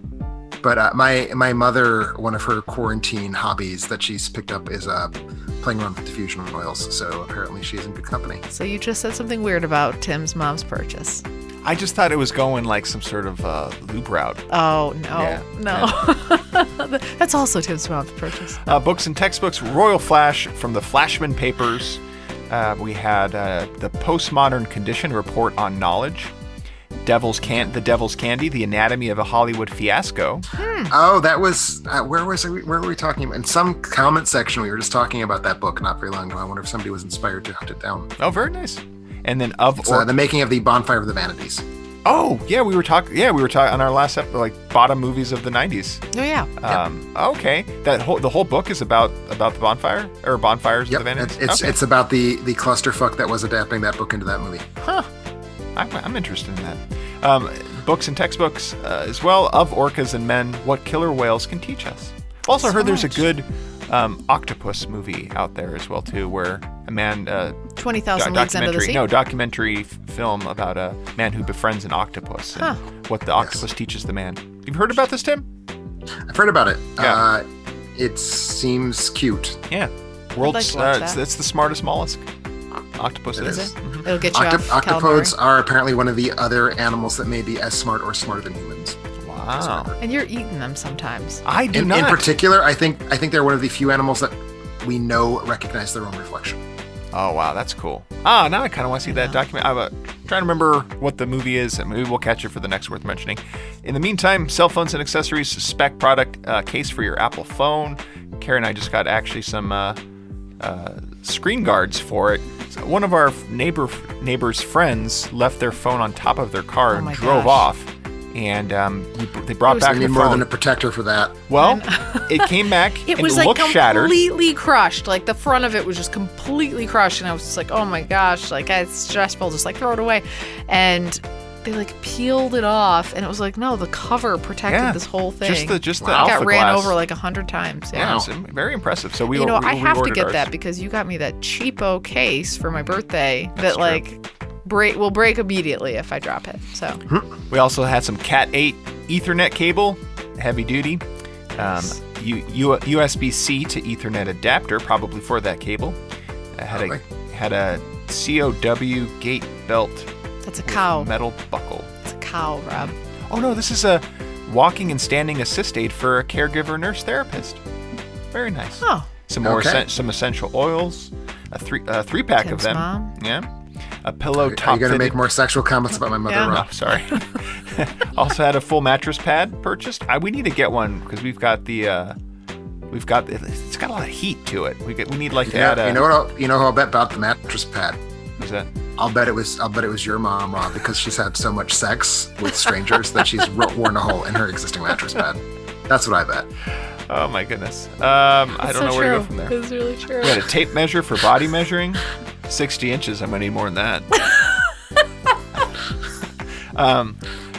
But my mother, one of her quarantine hobbies that she's picked up is playing around with diffusion oils. So apparently she's in good company.
So you just said something weird about Tim's mom's purchase.
I just thought it was going like some sort of lube route.
Oh, no. Yeah. That's also Tim's mom's purchase.
Books and textbooks, Royal Flash from the Flashman Papers. We had the Postmodern Condition Report on Knowledge. The Devil's Candy, The Anatomy of a Hollywood Fiasco.
Oh, that was where were we talking about? In some comment section, we were just talking about that book not very long ago. I wonder if somebody was inspired to hunt it down.
Oh, very nice. And then
the making of the Bonfire of the Vanities.
Oh, yeah, we were talking on our last episode, like bottom movies of the 90s.
Oh yeah.
Okay. The whole book is about the bonfire or bonfires of the Vanities.
It's about the clusterfuck that was adapting that book into that movie.
Huh. I'm interested in that. Books and textbooks as well, Of Orcas and Men, What Killer Whales Can Teach Us. Also heard there's a good octopus movie out there as well too, where a man
20,000 Leagues Under the Sea.
No, documentary film about a man who befriends an octopus and what the octopus teaches the man. You've heard about this, Tim?
I've heard about it.
Yeah.
It seems cute.
Yeah. It's the smartest mollusk. Octopus is.
It? Mm-hmm. It'll get you off
Octopodes
calamari.
Are apparently one of the other animals that may be as smart or smarter than humans.
Wow.
And you're eating them sometimes.
I do not.
In particular, I think they're one of the few animals that we know recognize their own reflection.
Oh, wow. That's cool. Now I kind of want to see that document. I'm trying to remember what the movie is, and maybe we'll catch it for the next worth mentioning. In the meantime, cell phones and accessories, spec product case for your Apple phone. Carrie and I just got actually some screen guards for it. So one of our neighbor's friends left their phone on top of their car and drove off. And they brought back the phone.
More than a protector for that.
Well, it came back and
was
it looked shattered.
Completely crushed. Like the front of it was just completely crushed. And I was just like, oh my gosh, like it's stressful. Just like throw it away. And they like peeled it off, and it was like, no, the cover protected this whole thing.
Just the alpha
got ran
glass.
Over like 100 times.
Yeah, it's very impressive. So
I have to get
ours.
that because you got me that cheapo case for my birthday
That's
that will break immediately if I drop it. So
we also had some Cat 8 Ethernet cable, heavy duty, USB-C to Ethernet adapter, probably for that cable. Had a COW gate belt
That's a cow.
Metal buckle.
It's a cow, Rob.
Oh no, this is a walking and standing assist aid for a caregiver nurse therapist. Very nice.
Oh.
Some more
Okay.
some essential oils, a three pack of
Tim's
them.
mom.
Yeah. A pillow
Are you
top
going to make
fitted.
more sexual comments about my mother,
Yeah.
Rob?
Oh, sorry. Also had a full mattress pad purchased. We need to get one because it's got a lot of heat to it. We need like to add a.
You know what? You know who I'll bet about the mattress pad?
What's that?
I'll bet it was your mom, Rob, because she's had so much sex with strangers that she's worn a hole in her existing mattress pad. That's what I bet.
Oh my goodness. I
That's
don't know
so
where
true.
to go from there.
It's really true.
We had a tape measure for body measuring. 60 inches. I'm gonna need more than that.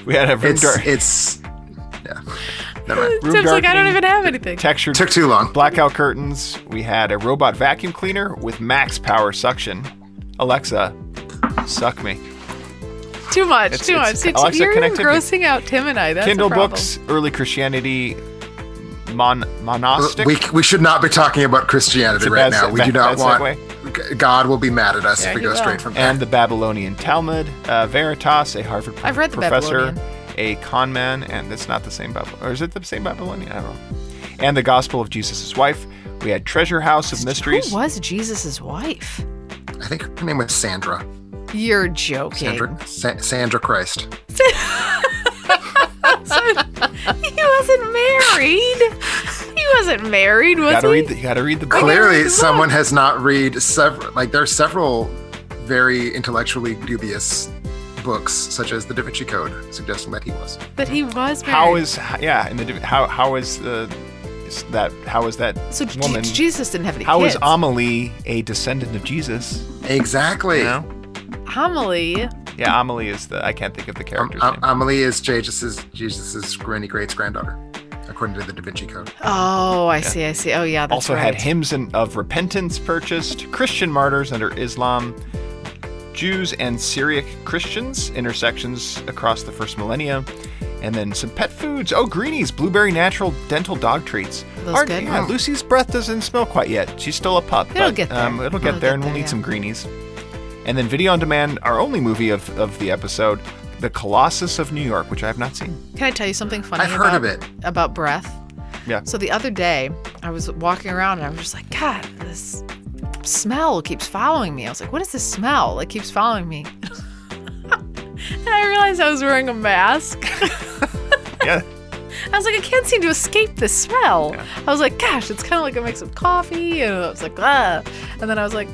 We had a room
Yeah. Never mind.
room
Tim's like, I don't
darkening,
even have anything.
textured
Took too long.
blackout curtains. We had a robot vacuum cleaner with max power suction. Alexa, suck me.
Too much.
It's-
Too much.
it's
See,
Alexa
you're
connectivity.
grossing out Tim and I. That's
Kindle
a problem.
books, early Christianity, monostic.
We should not be talking about Christianity
It's a
right
bad
now. We do
bad
not want.
segue.
God will be mad at us
Yeah,
if we
he
go
will.
straight from there.
And the Babylonian Talmud, Veritas, a Harvard
I've read the
professor,
Babylonian.
a con man, and it's not the same Babylonian, or is it the same Babylonian? I don't know. And the Gospel of Jesus' Wife. We had Treasure House of Mysteries.
Who was Jesus' wife?
I think her name was Sandra.
You're joking.
Sandra Christ.
He wasn't married. He wasn't married, was he?
You gotta read the book.
read
Clearly,
the
someone has not read several. Like there are several very intellectually dubious books, such as The Da Vinci Code, suggesting that he was.
That he was married.
How is that
so
woman?
Jesus didn't have any
How
kids.
is Amelie a descendant of Jesus?
Exactly.
You know?
Amelie?
Yeah, Amelie is I can't think of the character's name.
Amelie is Jesus's granny great's granddaughter, according to the Da Vinci Code.
Oh, I see. Oh, yeah, that's
Also
right.
had hymns of repentance purchased, Christian martyrs under Islam, Jews and Syriac Christians, intersections across the first millennia, and then some pet foods. Oh, Greenies, blueberry natural dental dog treats.
Those good?
Yeah, Lucy's breath doesn't smell quite yet. She's still a pup.
It'll
but,
get there.
It'll get there, and we'll need some Greenies. And then video on demand, our only movie of the episode, The Colossus of New York, which I have not seen.
Can I tell you something funny
I've heard of it.
about breath?
Yeah.
So the other day, I was walking around and I was just like, God, this smell keeps following me. I was like, what is this smell? It keeps following me. And I realized I was wearing a mask.
Yeah.
I was like, I can't seem to escape this smell.
Yeah.
I was like, gosh, it's kind of like a mix of coffee. And I was like, ah. And then I was like,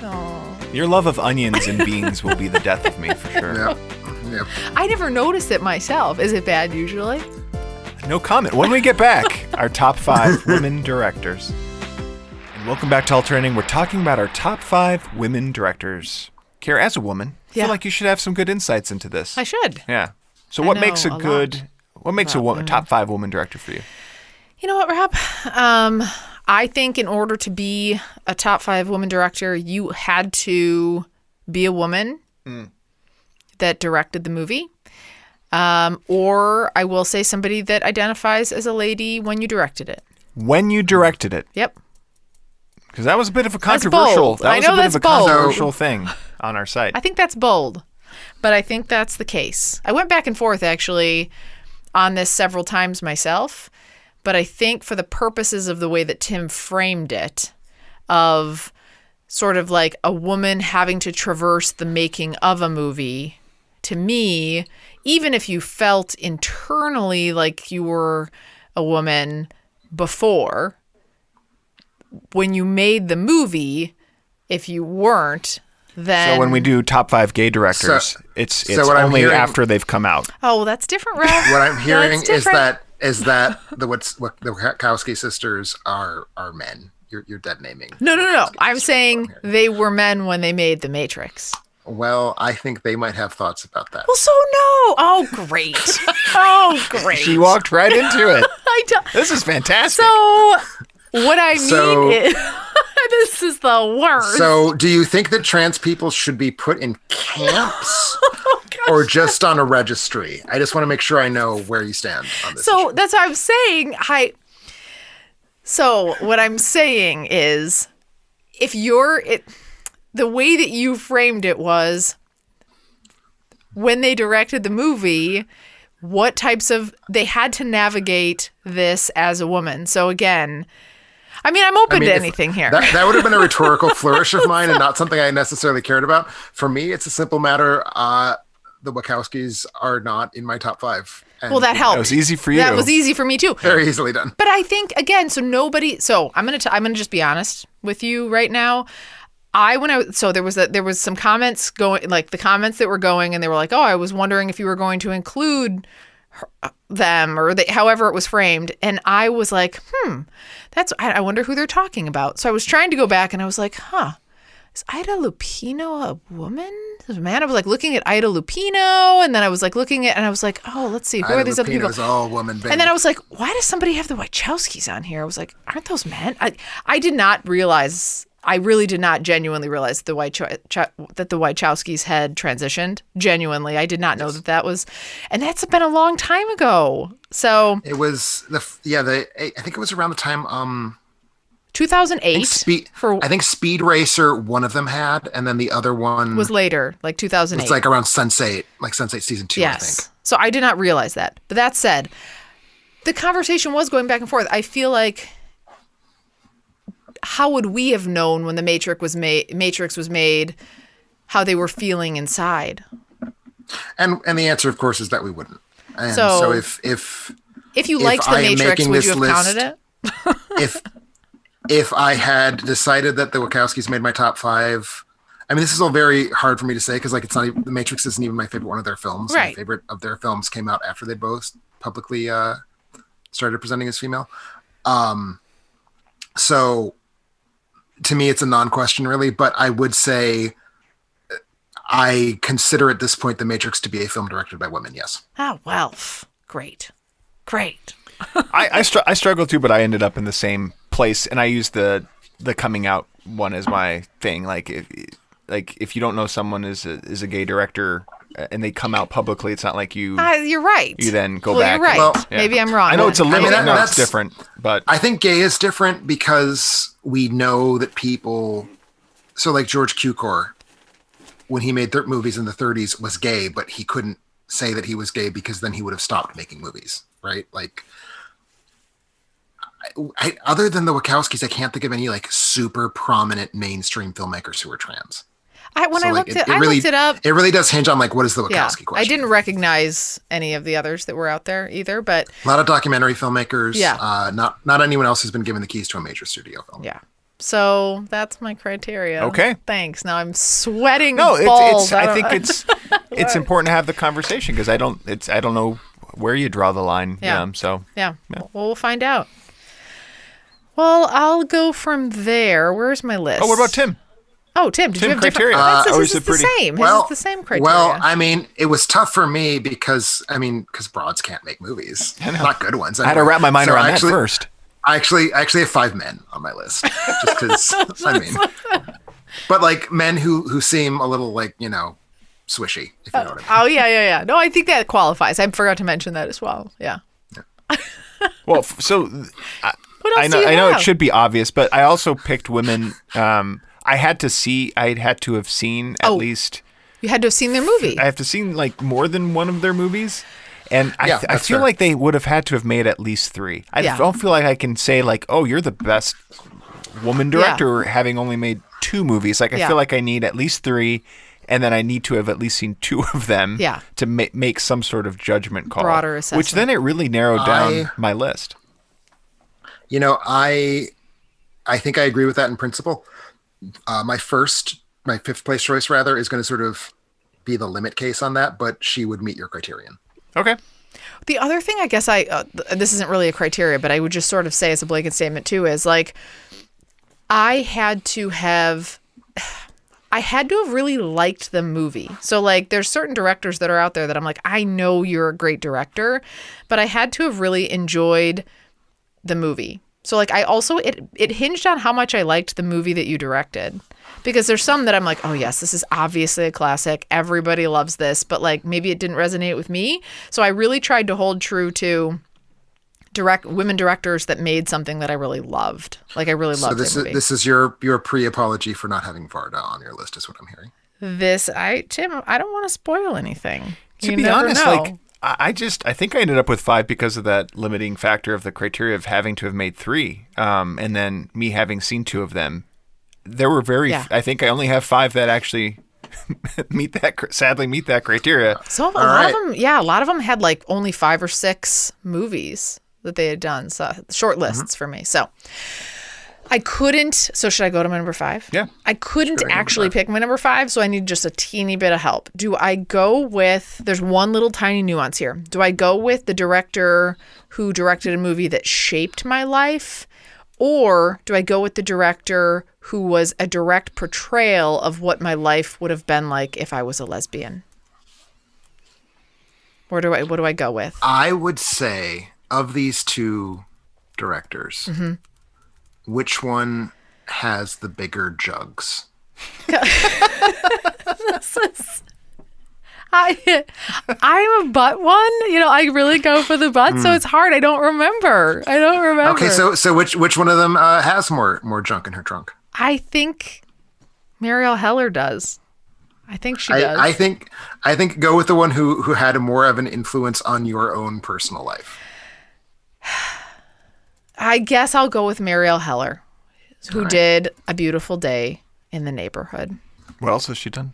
oh.
Your love of onions and beans will be the death of me for sure.
Yeah. Yep.
I never noticed it myself. Is it bad usually?
No comment. When we get back, our top 5 women directors. And welcome back to Alternating. We're talking about our top 5 women directors. Kara, as a woman, I
Yeah.
feel like you should have some good insights into this.
I should.
Yeah. So
I
what
know
makes a
a
good,
lot
what makes a
about
woman,
women.
top 5 woman director for you?
You know what, Rob? I think in order to be a top 5 woman director, you had to be a woman that directed the movie. Or I will say somebody that identifies as a lady when you directed it.
When you directed it.
Yep.
Because that was a bit of a
That's
controversial,
bold.
that
I
was
know
a bit
that's
of a
bold.
controversial thing on our site.
I think that's bold, but I think that's the case. I went back and forth actually on this several times myself, but I think for the purposes of the way that Tim framed it, of sort of like a woman having to traverse the making of a movie, to me, even if you felt internally like you were a woman before, when you made the movie, if you weren't, then...
So when we do top 5 gay directors, it's
what I'm
only
hearing-
after they've come out.
Oh, that's different, Rob.
What I'm hearing
That's
is
different.
that the Wachowski sisters are men. You're dead naming.
No.
Wachowski
I'm
sisters.
saying they were men when they made The Matrix.
Well, I think they might have thoughts about that.
Well, so no. Oh, great. Oh, great.
She walked right into it.
I don't-
This is fantastic.
So what I
So-
mean is, this is the worst.
So, do you think that trans people should be put in camps
Oh,
or just on a registry? I just want to make sure I know where you stand on this.
So
issue.
that's what I'm saying. So what I'm saying is, if the way that you framed it was when they directed the movie, what types of, they had to navigate this as a woman. So again, I mean, I'm open to anything here.
That would have been a rhetorical flourish of mine and not something I necessarily cared about. For me, it's a simple matter. The Wachowskis are not in my top 5. And
well, that helped.
That was easy for you.
That was easy for me too.
Very easily done.
But I think again, so I'm gonna just be honest with you right now. There was some comments going, like the comments that were going, and they were like, oh, I was wondering if you were going to include them or however it was framed, and I was like, I wonder who they're talking about. So I was trying to go back, and I was like, is Ida Lupino a woman? A man? I was like looking at Ida Lupino, and then I was like looking at, and I was like, oh, let's see, who are these other people?
Ida Lupino's all woman, baby.
And then I was like, why does somebody have the Wachowskis on here? I was like, aren't those men? I did not realize. I really did not genuinely realize that the Wachowskis had transitioned. Genuinely, I did not know that was, and that's been a long time ago. So
it was I think it was around the time
2008.
I think Speed Racer, one of them had, and then the other one
was later, like 2008.
It's like around Sense8, like Sense8 season 2.
Yes.
I think.
So I did not realize that. But that said, the conversation was going back and forth. I feel like, how would we have known when the Matrix was made, how they were feeling inside?
And the answer, of course, is that we wouldn't. And
so
if
you liked the Matrix, would you have counted it?
if I had decided that the Wachowskis made my top 5, I mean, this is all very hard for me to say because like it's not even, the Matrix isn't even my favorite one of their films.
Right.
My favorite of their films came out after they both publicly started presenting as female. So to me, it's a non-question really, but I would say I consider at this point The Matrix to be a film directed by women. Yes.
Oh, well, great.
I struggled too, but I ended up in the same place, and I used the coming out one as my thing. Like if you don't know someone is a gay director and they come out publicly, it's not like you.
You're right.
You then go back.
You're right.
Well,
yeah.
Maybe I'm wrong.
I know it's a little. It's different, but
I think gay is different because we know that people. So like George Cukor, when he made movies in the 30s, was gay, but he couldn't say that he was gay because then he would have stopped making movies, right? Like. Other than the Wachowskis, I can't think of any like super prominent mainstream filmmakers who are trans.
I looked it up.
It really does hinge on like what is the Wachowski question.
I didn't recognize any of the others that were out there either, but
a lot of documentary filmmakers.
Yeah.
Not anyone else who's been given the keys to a major studio film.
Yeah. So that's my criteria.
Okay.
Thanks. Now I'm sweating.
No,
balls.
I think it's important to have the conversation because I don't know where you draw the line.
Yeah.
So
yeah. Well, we'll find out. Well, I'll go from there. Where's my list?
Oh, what about Tim?
Oh, Tim, did you have
criteria?
different?
Or
This
is
is
it
the
pretty?
same.
Well,
His is the same criteria.
Well, I mean, it was tough for me because broads can't make movies, not good ones.
I had to wrap my mind around that first.
I actually have 5 men on my list, just because. I mean, but like men who seem a little like swishy. If you know what I mean.
Oh yeah. No, I think that qualifies. I forgot to mention that as well. Yeah.
Well, so.
What else
I know
have?
it should be obvious, but I also picked women. I had to have seen at least.
You had to have seen their movie.
I have to seen like more than one of their movies, and I feel
fair.
like they would have had to have made at least 3. I don't feel like I can say like, oh, you're the best woman director having only made 2 movies. Like I feel like I need at least 3. And then I need to have at least seen 2 of them to make some sort of judgment call.
Broader assessment.
Which then it really narrowed down my list.
I think I agree with that in principle. My 5th place choice rather is going to sort of be the limit case on that, but she would meet your criterion.
Okay.
The other thing I guess this isn't really a criteria, but I would just sort of say as a blanket statement too, is like, I had to have really liked the movie. So like there's certain directors that are out there that I'm like, I know you're a great director, but I had to have really enjoyed the movie. So like I also it hinged on how much I liked the movie that you directed, because there's some that I'm like, oh yes, this is obviously a classic, everybody loves this, but like maybe it didn't resonate with me. So I really tried to hold true to women directors that made something that I really loved. Like I really loved the movie.
This is your pre-apology for not having Varda on your list is what I'm hearing.
Tim, I don't want to spoil anything.
To
You
be
never
honest,
know.
like I think I ended up with 5 because of that limiting factor of the criteria of having to have made 3, and then me having seen 2 of them. There were I think I only have 5 that actually sadly meet that criteria.
So a lot of them had like only 5 or 6 movies that they had done. So short lists for me. So I couldn't. So should I go to my number 5?
Yeah.
I couldn't actually pick my number 5, so I need just a teeny bit of help. Do I go with? There's one little tiny nuance here. Do I go with the director who directed a movie that shaped my life, or do I go with the director who was a direct portrayal of what my life would have been like if I was a lesbian? What do I go with?
I would say of these 2 directors, which one has the bigger jugs?
I'm a butt one. I really go for the butt, so it's hard. I don't remember.
Okay, so which one of them has more junk in her trunk?
I think Marielle Heller does. I think she does.
I think go with the one who had more of an influence on your own personal life.
I guess I'll go with Marielle Heller, who did A Beautiful Day in the Neighborhood.
What else has she done?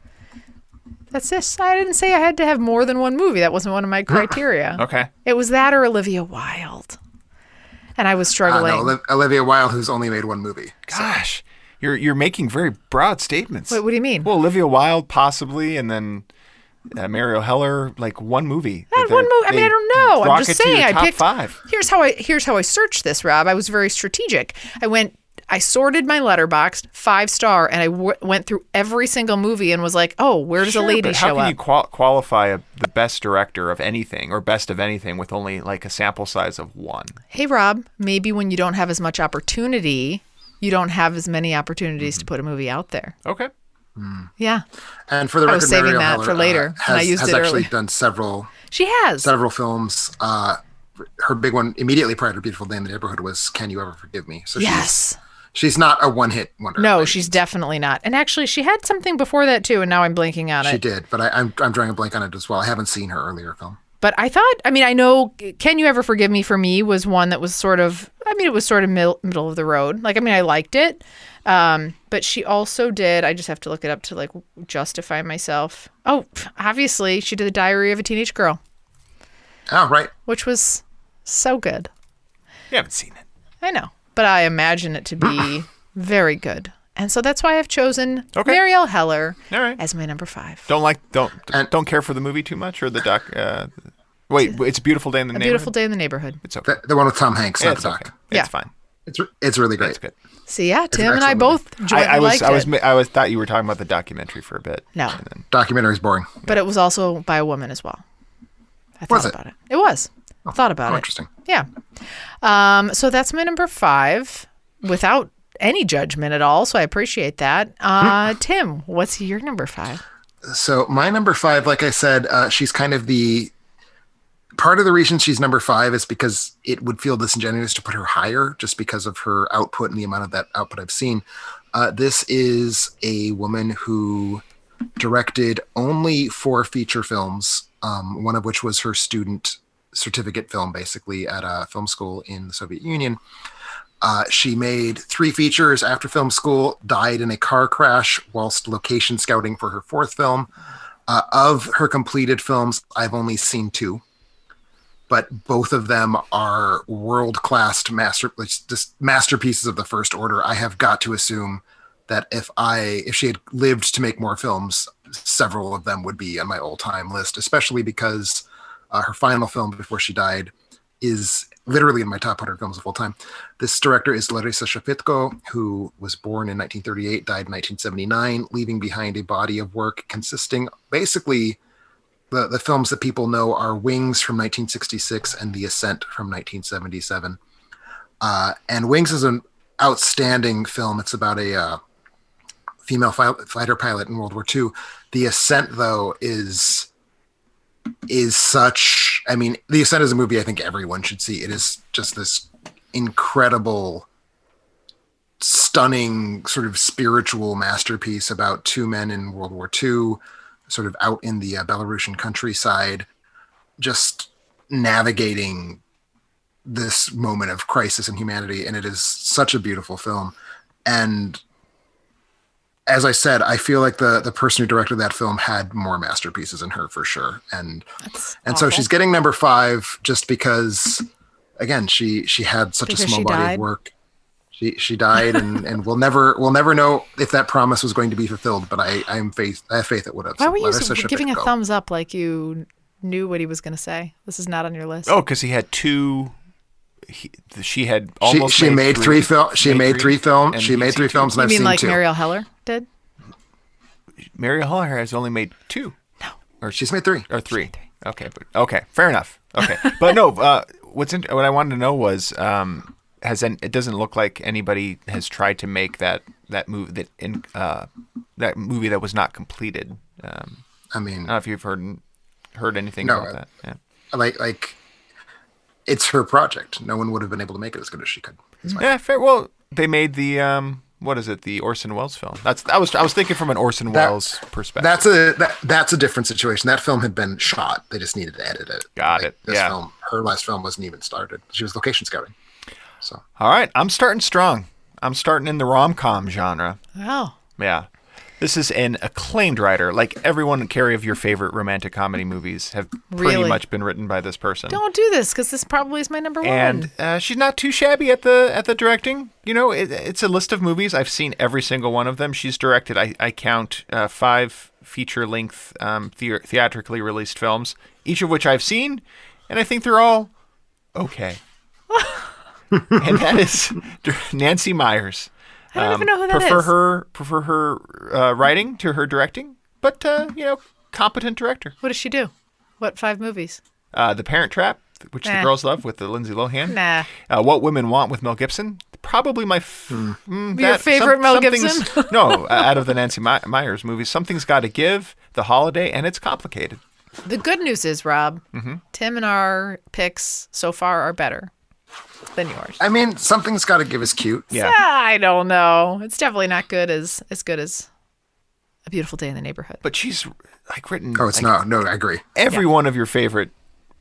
That's this. I didn't say I had to have more than one movie. That wasn't one of my criteria.
Okay.
It was that or Olivia Wilde. And I was struggling.
No, Olivia Wilde, who's only made one movie.
Gosh, you're making very broad statements.
Wait, what do you mean?
Well, Olivia Wilde possibly, and then Marielle Heller, like one movie.
Not one movie. I mean, I don't know. I'm just saying. I picked.
5.
Here's how I searched this, Rob. I was very strategic. I sorted my letterboxd 5-star, and I went through every single movie and was like, oh, where does a lady show up?
How can you qualify the best director of anything or best of anything with only like a sample size of 1?
Hey, Rob, maybe when you don't have as much opportunity, you don't have as many opportunities to put a movie out there.
Okay.
Yeah.
And for the record,
I was saving
Marielle
that
Heller,
for later, and I used
has
it
actually
early.
done several films. Her big one immediately prior to Beautiful Day in the Neighborhood was Can You Ever Forgive Me? So
yes.
She's not a one-hit wonder.
No, she's definitely not. And actually, she had something before that too, and now I'm blanking on it.
She did, but I'm drawing a blank on it as well. I haven't seen her earlier film.
But I know Can You Ever Forgive Me for me was one that was sort of, it was sort of middle of the road. I liked it. But she also did, I just have to look it up to like justify myself. Oh, obviously she did The Diary of a Teenage Girl.
Oh, right.
Which was so good.
You haven't seen it.
I know, but I imagine it to be very good. And so that's why I've chosen Marielle Heller as my number 5.
Don't care for the movie too much, or the doc. It's A Beautiful Day in the Neighborhood.
Beautiful Day in the Neighborhood.
It's okay.
The one with Tom Hanks, not
It's
the doc.
okay.
Yeah.
It's fine.
It's really great.
It's good.
See, yeah, Tim and
an
I
excellent
both jointly liked it.
I thought you were talking about the documentary for a bit.
No.
Documentary's boring.
But it was also by a woman as well. I thought
Was it?
about it. It was. I thought about it.
Interesting.
Yeah. So that's my number 5 without any judgment at all. So I appreciate that. Tim, what's your number 5?
So my number 5, like I said, she's kind of part of the reason she's number 5 is because it would feel disingenuous to put her higher just because of her output and the amount of that output I've seen. This is a woman who directed only 4 feature films, one of which was her student certificate film, basically, at a film school in the Soviet Union. She made 3 features after film school, died in a car crash whilst location scouting for her 4th film. Of her completed films, I've only seen 2. But both of them are world-class masterpieces of the first order. I have got to assume that if she had lived to make more films, several of them would be on my all-time list, especially because her final film before she died is literally in my top 100 films of all time. This director is Larisa Shepitko, who was born in 1938, died in 1979, leaving behind a body of work consisting basically the films that people know are Wings from 1966 and The Ascent from 1977. And Wings is an outstanding film. It's about a female fighter pilot in World War II. The Ascent, though, is such... The Ascent is a movie I think everyone should see. It is just this incredible stunning sort of spiritual masterpiece about two men in World War II, sort of out in the Belarusian countryside, just navigating this moment of crisis in humanity. And it is such a beautiful film. And as I said, I feel like the person who directed that film had more masterpieces in her for sure. And so she's getting number 5 just because, again, she had such a small body of work. She died, and we'll never know if that promise was going to be fulfilled. But I have faith it would have.
Why were you giving a thumbs up like you knew what he was going to say? This is not on your list.
Oh, because he had 2. She had almost.
She made 3 films. She made 3 films. She made 3 films, and I've seen 2.
You mean like Marielle Heller did?
Marielle Heller has only made 2.
No,
or she's made 3.
Or 3. Okay, fair enough. Okay, but no. What I wanted to know was. It doesn't look like anybody has tried to make that movie that movie that was not completed.
I mean,
I don't know if you've heard anything about that. Yeah.
Like it's her project. No one would have been able to make it as good as she could.
Yeah, fair. Well, they made the what is it? The Orson Welles film. I was thinking from an Orson Welles perspective.
That's a different situation. That film had been shot. They just needed to edit it.
Got it.
This film, her last film wasn't even started. She was location scouting. So.
All right, I'm starting strong. I'm starting in the rom-com genre.
Oh.
Yeah. This is an acclaimed writer. Like everyone, Carrie, of your favorite romantic comedy movies have pretty much been written by this person.
Don't do this, because this probably is my number 1.
And she's not too shabby at the directing. You know, it's a list of movies. I've seen every single one of them. She's directed, I count, 5 feature-length theatrically released films, each of which I've seen, and I think they're all okay. And that is Nancy Meyers.
I don't even know who that is.
Prefer her writing to her directing, but competent director.
What does she do? What 5 movies?
The Parent Trap, which the girls love with the Lindsay Lohan.
Nah.
What Women Want with Mel Gibson. Probably my
your favorite Mel Gibson.
No, out of the Nancy Meyers movies, Something's Gotta Give, The Holiday, and It's Complicated.
The good news is, Rob, Tim and our picks so far are better than yours.
I mean, Something's Gotta Give is cute.
Yeah.
I don't know. It's definitely not as good as A Beautiful Day in the Neighborhood.
But she's written.
Oh, it's not. No, I agree.
Every one of your favorite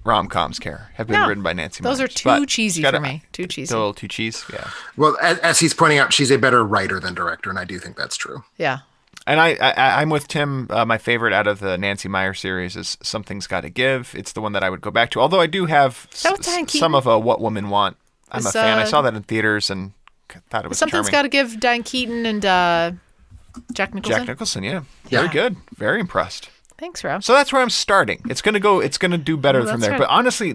rom-coms, have been written by Nancy Meyers.
Those are too cheesy for me. Too cheesy.
A little too cheesy. Yeah.
Well, as he's pointing out, she's a better writer than director, and I do think that's true.
Yeah.
And I'm with Tim. My favorite out of the Nancy Meyers series is Something's Gotta Give. It's the one that I would go back to. Although I do have some of What Women Want. I'm a fan. I saw that in theaters and thought it was
Something's Gotta Give, Diane Keaton and Jack Nicholson.
Jack Nicholson, yeah. Very good. Very impressed.
Thanks, Rob.
So that's where I'm starting. It's gonna do better from there. Right. But honestly,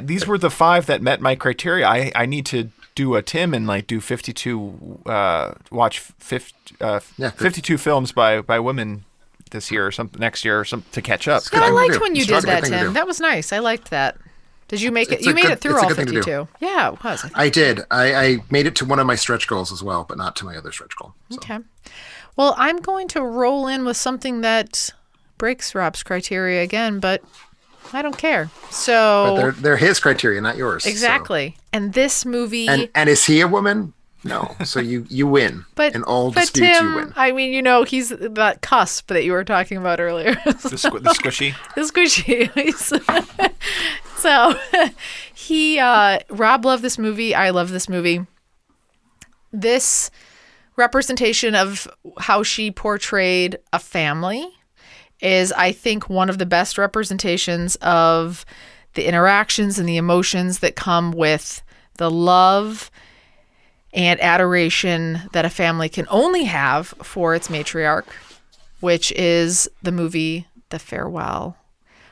these were the 5 that met my criteria. I need to do a Tim and do 52 watch 52 films by women this year or something next year or something to catch up.
Yeah, I liked when you did that, Tim. That was nice. I liked that. Did you make it? You made it through all 52. Yeah, it was.
I did. I made it to one of my stretch goals as well, but not to my other stretch goal. So.
Okay. Well, I'm going to roll in with something that breaks Rob's criteria again, but I don't care. So,
but they're his criteria, not yours.
Exactly. So. And this movie.
And is he a woman? No. So you win. But in all disputes,
Tim,
you win.
I mean, he's that cusp that you were talking about earlier.
The squishy.
The squishy. So Rob loved this movie. I love this movie. This representation of how she portrayed a family is, I think, one of the best representations of the interactions and the emotions that come with the love and adoration that a family can only have for its matriarch, which is the movie The Farewell,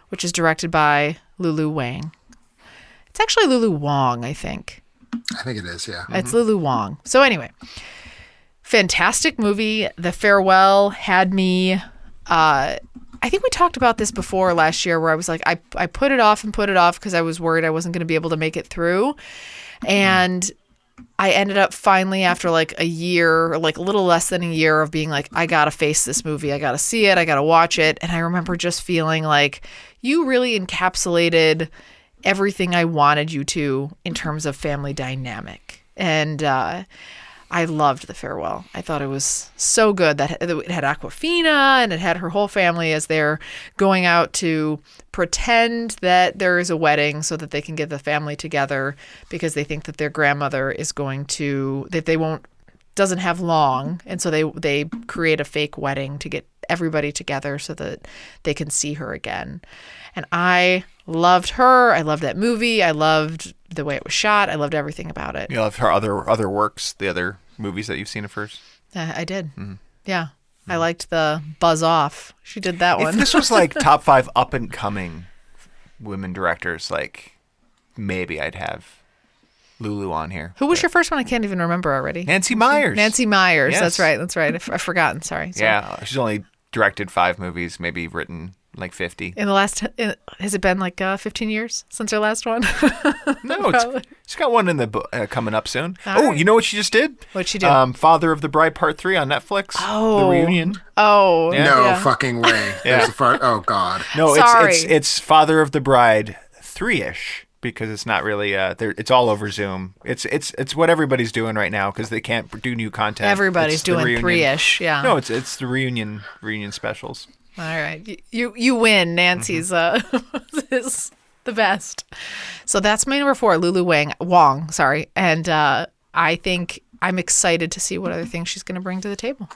which is directed by Lulu Wang. It's actually Lulu Wang, I think.
I think it is, yeah.
It's Lulu Wang. So anyway, fantastic movie. The Farewell had me... I think we talked about this before last year where I was like, I put it off because I was worried I wasn't going to be able to make it through. And I ended up finally, after a year, a little less than a year of being like, I got to face this movie. I got to see it. I got to watch it. And I remember just feeling like you really encapsulated everything I wanted you to in terms of family dynamic. And I loved The Farewell. I thought it was so good that it had Awkwafina and it had her whole family as they're going out to pretend that there is a wedding so that they can get the family together because they think that their grandmother is doesn't have long. And so they create a fake wedding to get everybody together so that they can see her again. And I loved her. I loved that movie. I loved the way it was shot. I loved everything about it.
You loved her other works, the other movies that you've seen of hers?
I did. Mm-hmm. Yeah. I liked the Buzz Off. She did that one.
If this was like top 5 up and coming women directors, like maybe I'd have Lulu on here.
Who was your first one? I can't even remember already.
Nancy Meyers.
Nancy Meyers.
Yes.
That's right. I've forgotten. Sorry.
Yeah. She's only directed 5 movies, maybe written like 50.
In the last, has it been like 15 years since her last one?
No, she's got one in the coming up soon.
Right.
You know what she just did?
What'd she do?
Father of the Bride Part 3 on Netflix.
Oh.
The reunion.
Oh.
Yeah.
No
Yeah.
fucking way.
Yeah.
Oh God.
No,
Sorry.
it's Father of the Bride 3-ish because it's not really it's all over Zoom. It's what everybody's doing right now because they can't do new content.
Everybody's
It's the
doing
reunion.
3-ish. Yeah.
No, it's the reunion specials.
All right. You win. Nancy's is the best. So that's my number 4, Lulu Wang. Sorry. And I think I'm excited to see what other things she's going to bring to the table.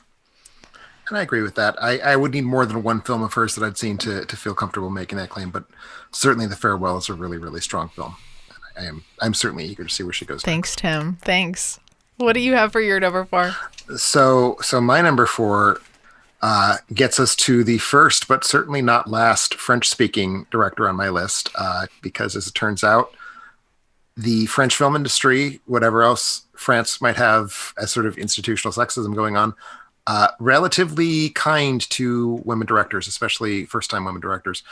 And I agree with that. I would need more than one film of hers that I'd seen to feel comfortable making that claim, but certainly The Farewell is a really, really strong film. I'm certainly eager to see where she goes.
Thanks, Tim. Thanks. What do you have for your number 4?
So my number 4 gets us to the first, but certainly not last, French-speaking director on my list, because as it turns out, the French film industry, whatever else France might have as sort of institutional sexism going on, relatively kind to women directors, especially first-time women directors.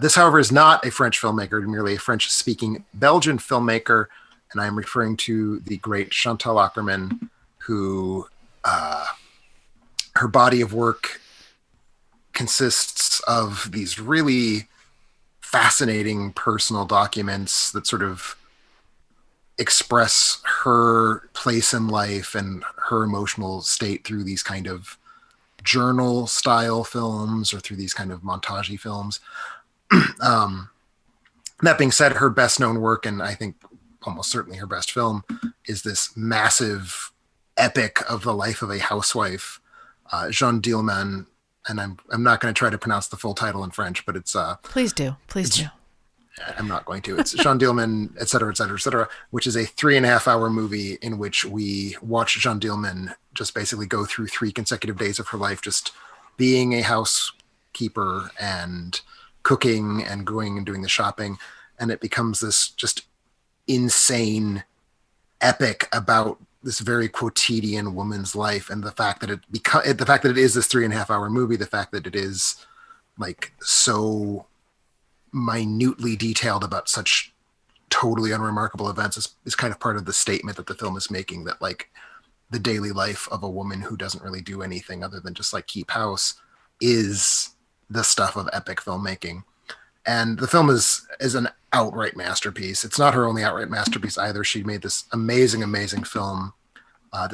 This, however, is not a French filmmaker, merely a French-speaking Belgian filmmaker, and I'm referring to the great Chantal Akerman, who... her body of work consists of these really fascinating personal documents that sort of express her place in life and her emotional state through these kind of journal style films or through these kind of montage-y films. That being said, her best known work, and I think almost certainly her best film, is this massive epic of the life of a housewife, Jeanne DIELMAN, and I'm not going to try to pronounce the full title in French, but it's
Please do.
I'm not going to. It's Jeanne DIELMAN, et cetera, which is a 3.5-hour movie in which we watch Jeanne DIELMAN just basically go through 3 consecutive days of her life, just being a housekeeper and cooking and going and doing the shopping, and it becomes this just insane epic about this very quotidian woman's life, and the fact that it is this 3.5-hour movie, the fact that it is like so minutely detailed about such totally unremarkable events is kind of part of the statement that the film is making, that like the daily life of a woman who doesn't really do anything other than just like keep house is the stuff of epic filmmaking. And the film is an outright masterpiece. It's not her only outright masterpiece either. She made this amazing, amazing film.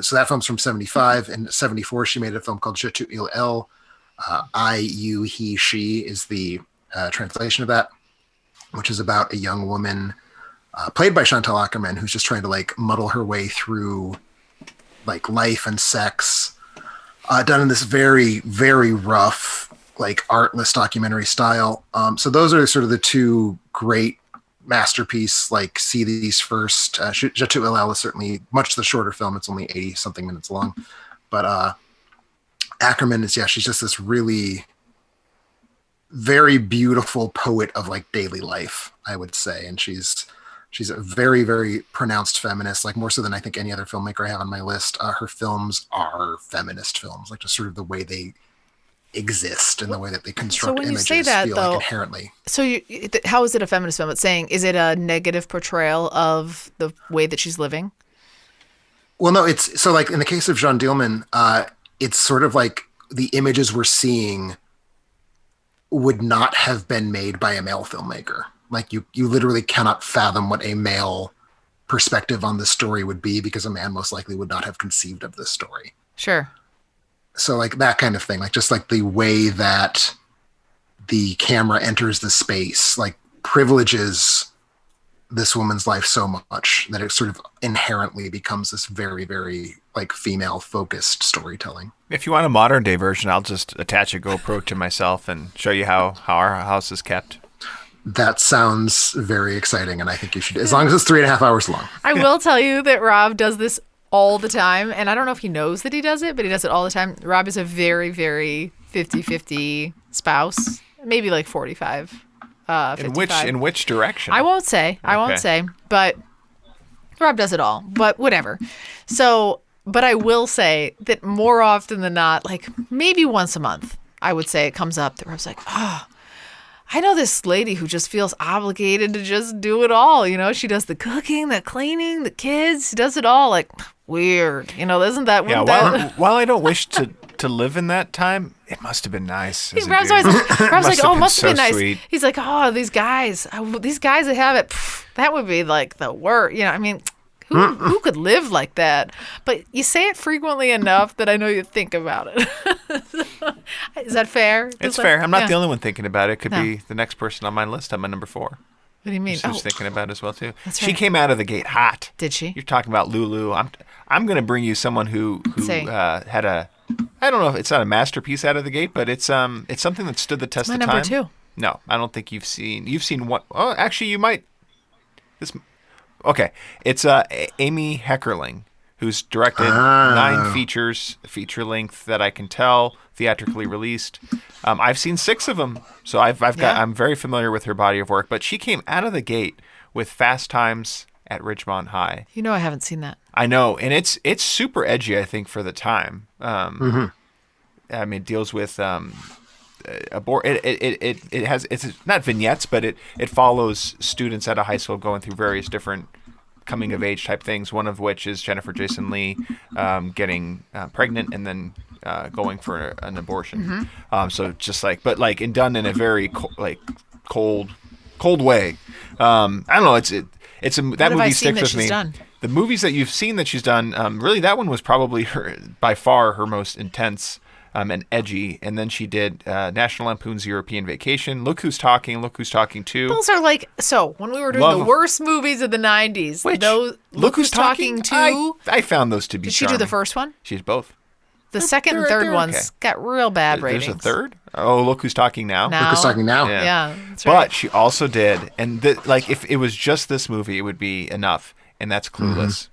So that film's from 1975. In 1974, she made a film called Je tu, il, elle. I, you, he, she is the translation of that, which is about a young woman played by Chantal Akerman, who's just trying to like muddle her way through like life and sex, done in this very, very rough, like artless documentary style. So those are sort of the 2 great masterpiece, like see these first. Je tu, il, elle is certainly much the shorter film. It's only 80 something minutes long, but Akerman is, she's just this really very beautiful poet of like daily life, I would say. And she's a very, very pronounced feminist, like more so than I think any other filmmaker I have on my list. Her films are feminist films, like just sort of the way they exist and the way that they construct
when you
images
say that,
feel
though,
like inherently.
So how is it a feminist film? It's saying, is it a negative portrayal of the way that she's living?
Well, no, it's so like in the case of Jeanne DIELMAN, it's sort of like the images we're seeing would not have been made by a male filmmaker. Like you literally cannot fathom what a male perspective on the story would be, because a man most likely would not have conceived of this story.
Sure.
So like that kind of thing, like just like the way that the camera enters the space, like privileges this woman's life so much that it sort of inherently becomes this very, very like female focused storytelling.
If you want a modern day version, I'll just attach a GoPro to myself and show you how our house is kept.
That sounds very exciting, and I think you should, as long as it's 3.5 hours long.
I will tell you that Rob does this all the time, and I don't know if he knows that he does it, but he does it all the time. Rob is a very, very 50-50 spouse, maybe like 45, 55.
In which direction?
I won't say. I won't say. But Rob does it all. But whatever. So, but I will say that more often than not, like maybe once a month, I would say it comes up that Rob's like, oh, I know this lady who just feels obligated to just do it all. You know, she does the cooking, the cleaning, the kids. She does it all. Like, weird. You know, isn't that?
Yeah. While I don't wish to live in that time, it must have been nice.
Rob's like, oh, must have been nice.
Sweet.
He's like, oh, these guys that have it, that would be like the worst. You know, I mean, who could live like that? But you say it frequently enough that I know you think about it. Is that fair?
It's fair. I'm not the only one thinking about it. It could be the next person on my list. I'm at number 4.
What do you mean?
She's thinking about it as well too.
That's
she
right.
came out of the gate hot.
Did she?
You're talking about Lulu. I'm going to bring you someone who had a, I don't know if it's not a masterpiece out of the gate, but it's something that stood the test of time.
My number 2.
No, I don't think you've seen one. Oh, actually, you might. Okay, it's Amy Heckerling, who's directed 9 features, feature length that I can tell, theatrically released. I've seen 6 of them, so I'm very familiar with her body of work. But she came out of the gate with Fast Times at Ridgemont High.
You know, I haven't seen that.
I know, and it's super edgy, I think, for the time. I mean, it deals with it's not vignettes, but it follows students at a high school going through various different coming of age type things. One of which is Jennifer Jason Leigh getting pregnant and then going for an abortion. So just like, but like, and done in a very cold way. I don't know. That movie sticks with me.
Done?
The movies that you've seen that she's done, really, that one was probably by far her most intense and edgy. And then she did National Lampoon's European Vacation, Look Who's Talking 2.
Those are like, so when we were doing the worst movies of the 90s, Look Who's Talking 2.
I found those to be
Did she do the first one?
She did both.
The second and third ones got real bad ratings.
There's a third? Oh, Look Who's Talking Now.
Look Who's Talking Now.
Yeah, that's right.
But she also did, and if it was just this movie, it would be enough, and that's Clueless.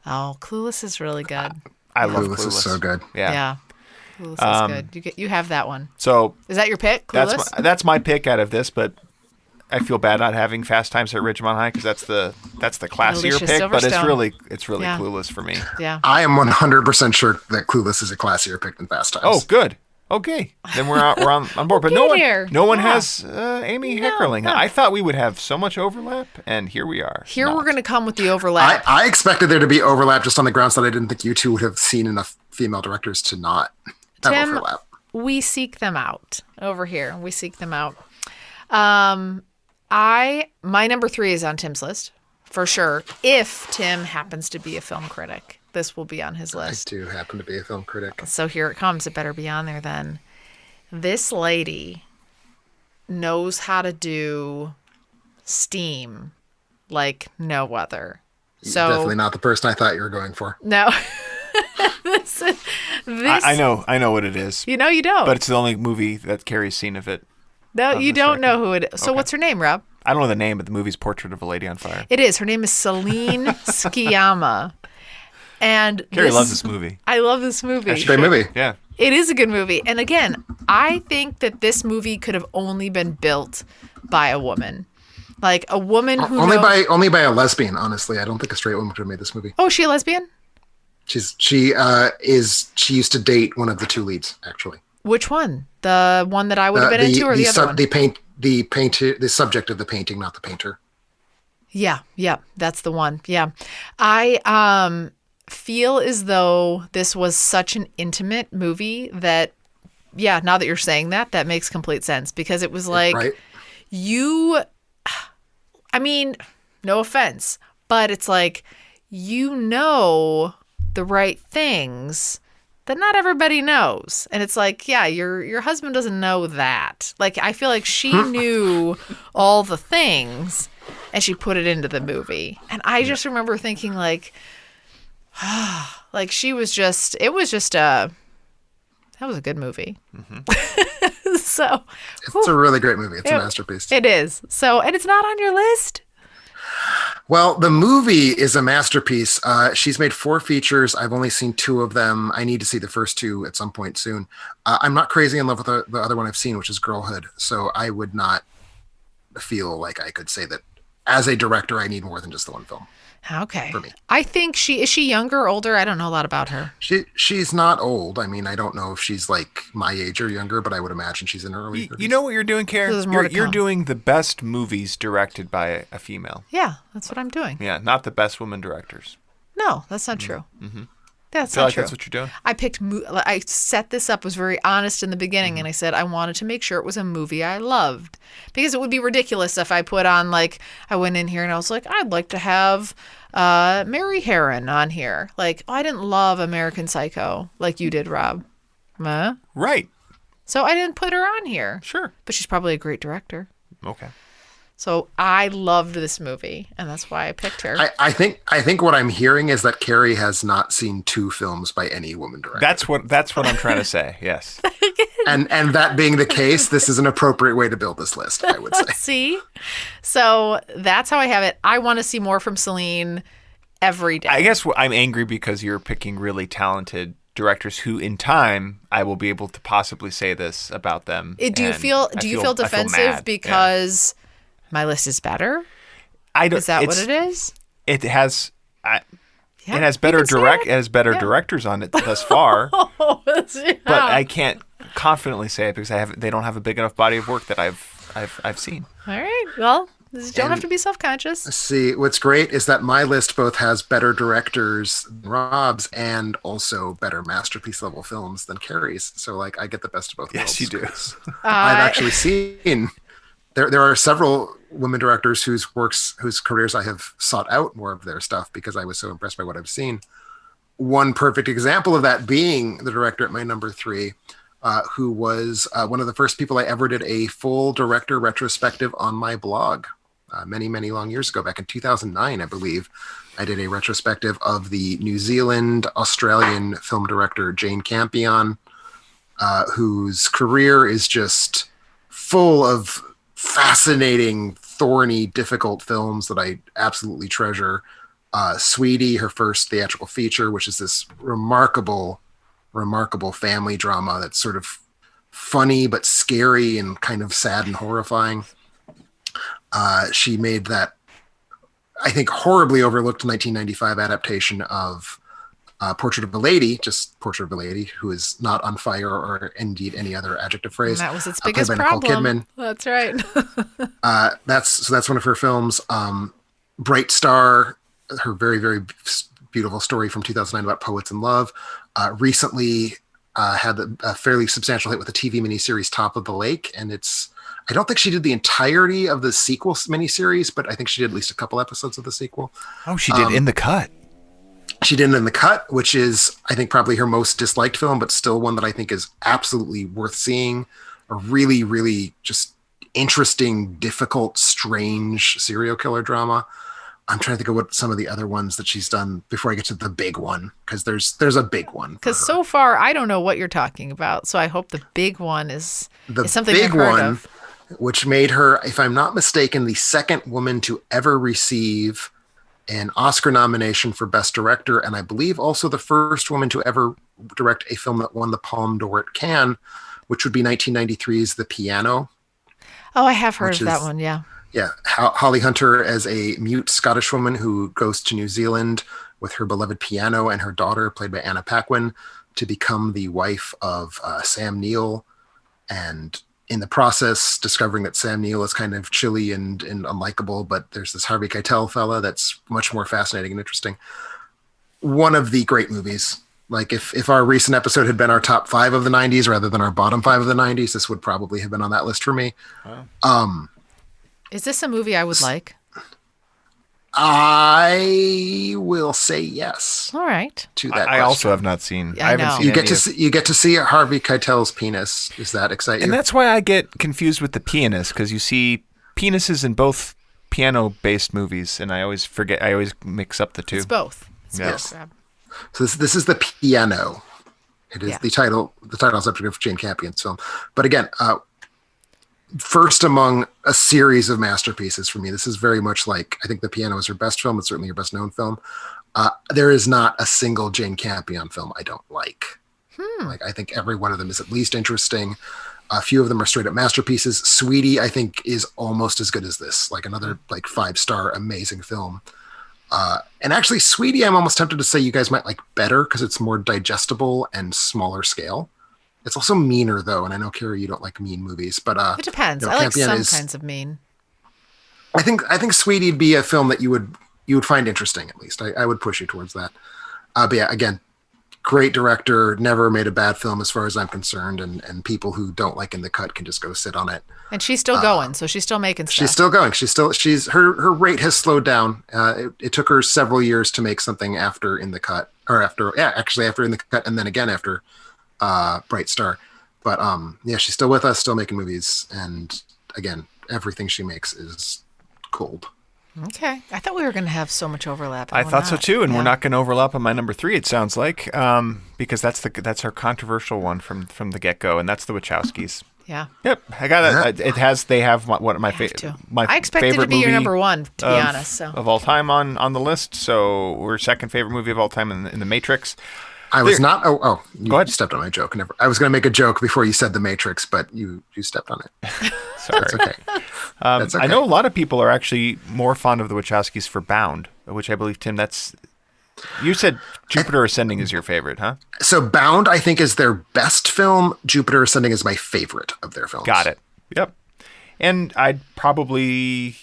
Oh, Clueless is really good.
I love
Clueless. Is so good.
Yeah. Clueless is good. You have that one.
So
is that your pick, Clueless?
That's my pick out of this, but I feel bad not having Fast Times at Ridgemont High because that's the classier
Alicia
pick, but it's
Silverstone.
really Clueless for me.
Yeah.
I am 100% sure that Clueless is a classier pick than Fast Times.
Oh, good. Okay, then we're on board. But no one has Amy Heckerling. I thought we would have so much overlap, and here we are.
Here we're going to come with the overlap.
I expected there to be overlap just on the grounds that I didn't think you two would have seen enough female directors to not have
Tim,
overlap.
we seek them out over here. We seek them out. My number 3 is on Tim's list for sure. If Tim happens to be a film critic, this will be on his list.
I do happen to be a film critic.
So here it comes. It better be on there then. This lady knows how to do steam like no other. So
Definitely not the person I thought you were going for.
No. this
I know what it is.
You know you don't.
But it's the only movie that Carrie's seen of it.
No, you don't know who it is. So what's her name, Rob?
I don't know the name, but the movie's Portrait of a Lady on Fire.
It is. Her name is Céline Sciamma. And
Carrie loves this movie.
I love this movie.
It's a great movie.
Yeah.
It is a good movie. And again, I think that this movie could have only been built by a woman. Like a woman who
only by a lesbian, honestly. I don't think a straight woman could have made this movie.
Oh, is she a lesbian?
She used to date one of the 2 leads, actually.
Which one? The one that I would have been into, or the other one?
The subject of the painting, not the painter.
Yeah, that's the one. Yeah. I feel as though this was such an intimate movie that, yeah, now that you're saying that makes complete sense, because it was like,
right?
I mean, no offense, but it's like, you know the right things that not everybody knows. And it's like, yeah, your husband doesn't know that. Like, I feel like she knew all the things and she put it into the movie. And I just remember thinking like, like it was just that was a good movie. So
it's a really great movie. It's a masterpiece.
It is. So, and it's not on your list?
Well, the movie is a masterpiece. She's made 4 features. I've only seen 2 of them. I need to see the first 2 at some point soon. I'm not crazy in love with the other one I've seen, which is Girlhood. So I would not feel like I could say that as a director, I need more than just the one film.
Okay.
For me.
I think is she younger or older? I don't know a lot about her.
She's not old. I mean, I don't know if she's like my age or younger, but I would imagine she's in her early 30s.
You know what you're doing, Karen? You're doing the best movies directed by a female.
Yeah, that's what I'm doing.
Yeah, not the best women directors.
No, that's not true.
Mm-hmm.
That's not true.
That's what you're doing.
I set this up, was very honest in the beginning, and I said I wanted to make sure it was a movie I loved. Because it would be ridiculous if I put on, like, I went in here and I was like, I'd like to have Mary Harron on here. Like, I didn't love American Psycho like you did, Rob.
Right.
So
I didn't put her on here.
Sure.
But she's probably a great director.
Okay.
So I loved this movie, and that's why I picked her.
I think what I'm hearing is that Carrie has not seen 2 films by any woman director.
That's what I'm trying to say. Yes.
and that being the case, this is an appropriate way to build this list, I would say.
See? So that's how I have it. I want to see more from Céline every day.
I guess I'm angry because you're picking really talented directors who, in time, I will be able to possibly say this about them.
Do you feel defensive because my list is better? Is that what it is?
It has. It has better directors on it thus far, but I can't confidently say it because they don't have a big enough body of work that I've seen.
All right. Well, you don't have to be self-conscious.
See, what's great is that my list both has better directors than Rob's and also better masterpiece level films than Carrie's. So, like, I get the best of both worlds.
Yes, you do.
I've actually seen. There are several women directors whose careers I have sought out more of their stuff because I was so impressed by what I've seen. One perfect example of that being the director at my number 3, who was one of the first people I ever did a full director retrospective on my blog. Many, many long years ago, back in 2009, I believe, I did a retrospective of the New Zealand Australian film director Jane Campion, whose career is just full of fascinating, thorny, difficult films that I absolutely treasure. Sweetie, her first theatrical feature, which is this remarkable family drama that's sort of funny but scary and kind of sad and horrifying. She made that, I think, horribly overlooked 1995 adaptation of Portrait of a Lady, just Portrait of a Lady, who is not on fire or indeed any other adjective phrase.
And that was its biggest problem. That's right.
That's one of her films. Bright Star, her very, very beautiful story from 2009 about poets in love. Recently had a fairly substantial hit with the TV miniseries Top of the Lake, and I don't think she did the entirety of the sequel miniseries, but I think she did at least a couple episodes of the sequel.
Oh, she did In the Cut.
She did In the Cut, which is, I think, probably her most disliked film, but still one that I think is absolutely worth seeing. A really, really just interesting, difficult, strange serial killer drama. I'm trying to think of what some of the other ones that she's done before I get to the big one, because there's a big one.
Because so far, I don't know what you're talking about, so I hope the big one is something I've heard of.
Which made her, if I'm not mistaken, the second woman to ever receive an Oscar nomination for Best Director, and I believe also the first woman to ever direct a film that won the Palme d'Or at Cannes, which would be 1993's The Piano.
Oh, I have heard of that one, yeah.
Yeah, Holly Hunter as a mute Scottish woman who goes to New Zealand with her beloved piano and her daughter, played by Anna Paquin, to become the wife of Sam Neill, and in the process, discovering that Sam Neill is kind of chilly and unlikable, but there's this Harvey Keitel fella that's much more fascinating and interesting. One of the great movies. Like, if our recent episode had been our top 5 of the 90s rather than our bottom 5 of the 90s, this would probably have been on that list for me.
Wow.
Is this a movie I would like?
I will say yes
All right.
to that.
I also have not seen.
Yeah,
I haven't
I know.
seen.
You get to see Harvey Keitel's penis. Does that excite you?
And that's why I get confused with the pianist, because you see penises in both piano-based movies, and I always forget. I always mix up the two.
It's both. It's
Yes.
both.
So this is the piano. It is
Yeah.
the title subject of Jane Campion's film. But again, first among a series of masterpieces for me. This is very much like, I think The Piano is her best film. It's certainly her best known film. There is not a single Jane Campion film I don't like. Like, I think every one of them is at least interesting. A few of them are straight up masterpieces. Sweetie, I think, is almost as good as this. Like another 5-star amazing film. And actually, Sweetie, I'm almost tempted to say you guys might like better because it's more digestible and smaller scale. It's also meaner, though, and I know, Carrie, you don't like mean movies, but
It depends.
you know,
I like
Campion
some kinds of mean.
I think Sweetie'd be a film that you would find interesting, at least. I would push you towards that. But yeah, again, great director, never made a bad film as far as I'm concerned, and people who don't like In the Cut can just go sit on it.
And she's still going, so she's still making stuff.
She's still going. Her rate has slowed down. It took her several years to make something after In the Cut, or after In the Cut, and then again after Bright Star. But yeah, she's still with us, still making movies, and again, everything she makes is gold.
Okay. I thought we were going to have so much overlap.
I
we're
thought so
not.
too, and
Yeah.
we're not going to overlap on my number 3. It sounds like, because that's our controversial one from the get go, and that's the Wachowskis.
Yeah.
Yep, I got it. It has. They have one of my
I expected it to be your number 1, to be honest. So
of all time on the list. So we're second favorite movie of all time in the Matrix.
I was not. Oh, you
Go ahead.
stepped on my joke. I was going to make a joke before you said The Matrix, but you stepped on it.
Sorry.
That's okay. That's okay.
I know a lot of people are actually more fond of the Wachowskis for Bound, which I believe, Tim, you said Jupiter Ascending is your favorite, huh?
So Bound, I think, is their best film. Jupiter Ascending is my favorite of their films.
Got it. Yep. And I'd probably,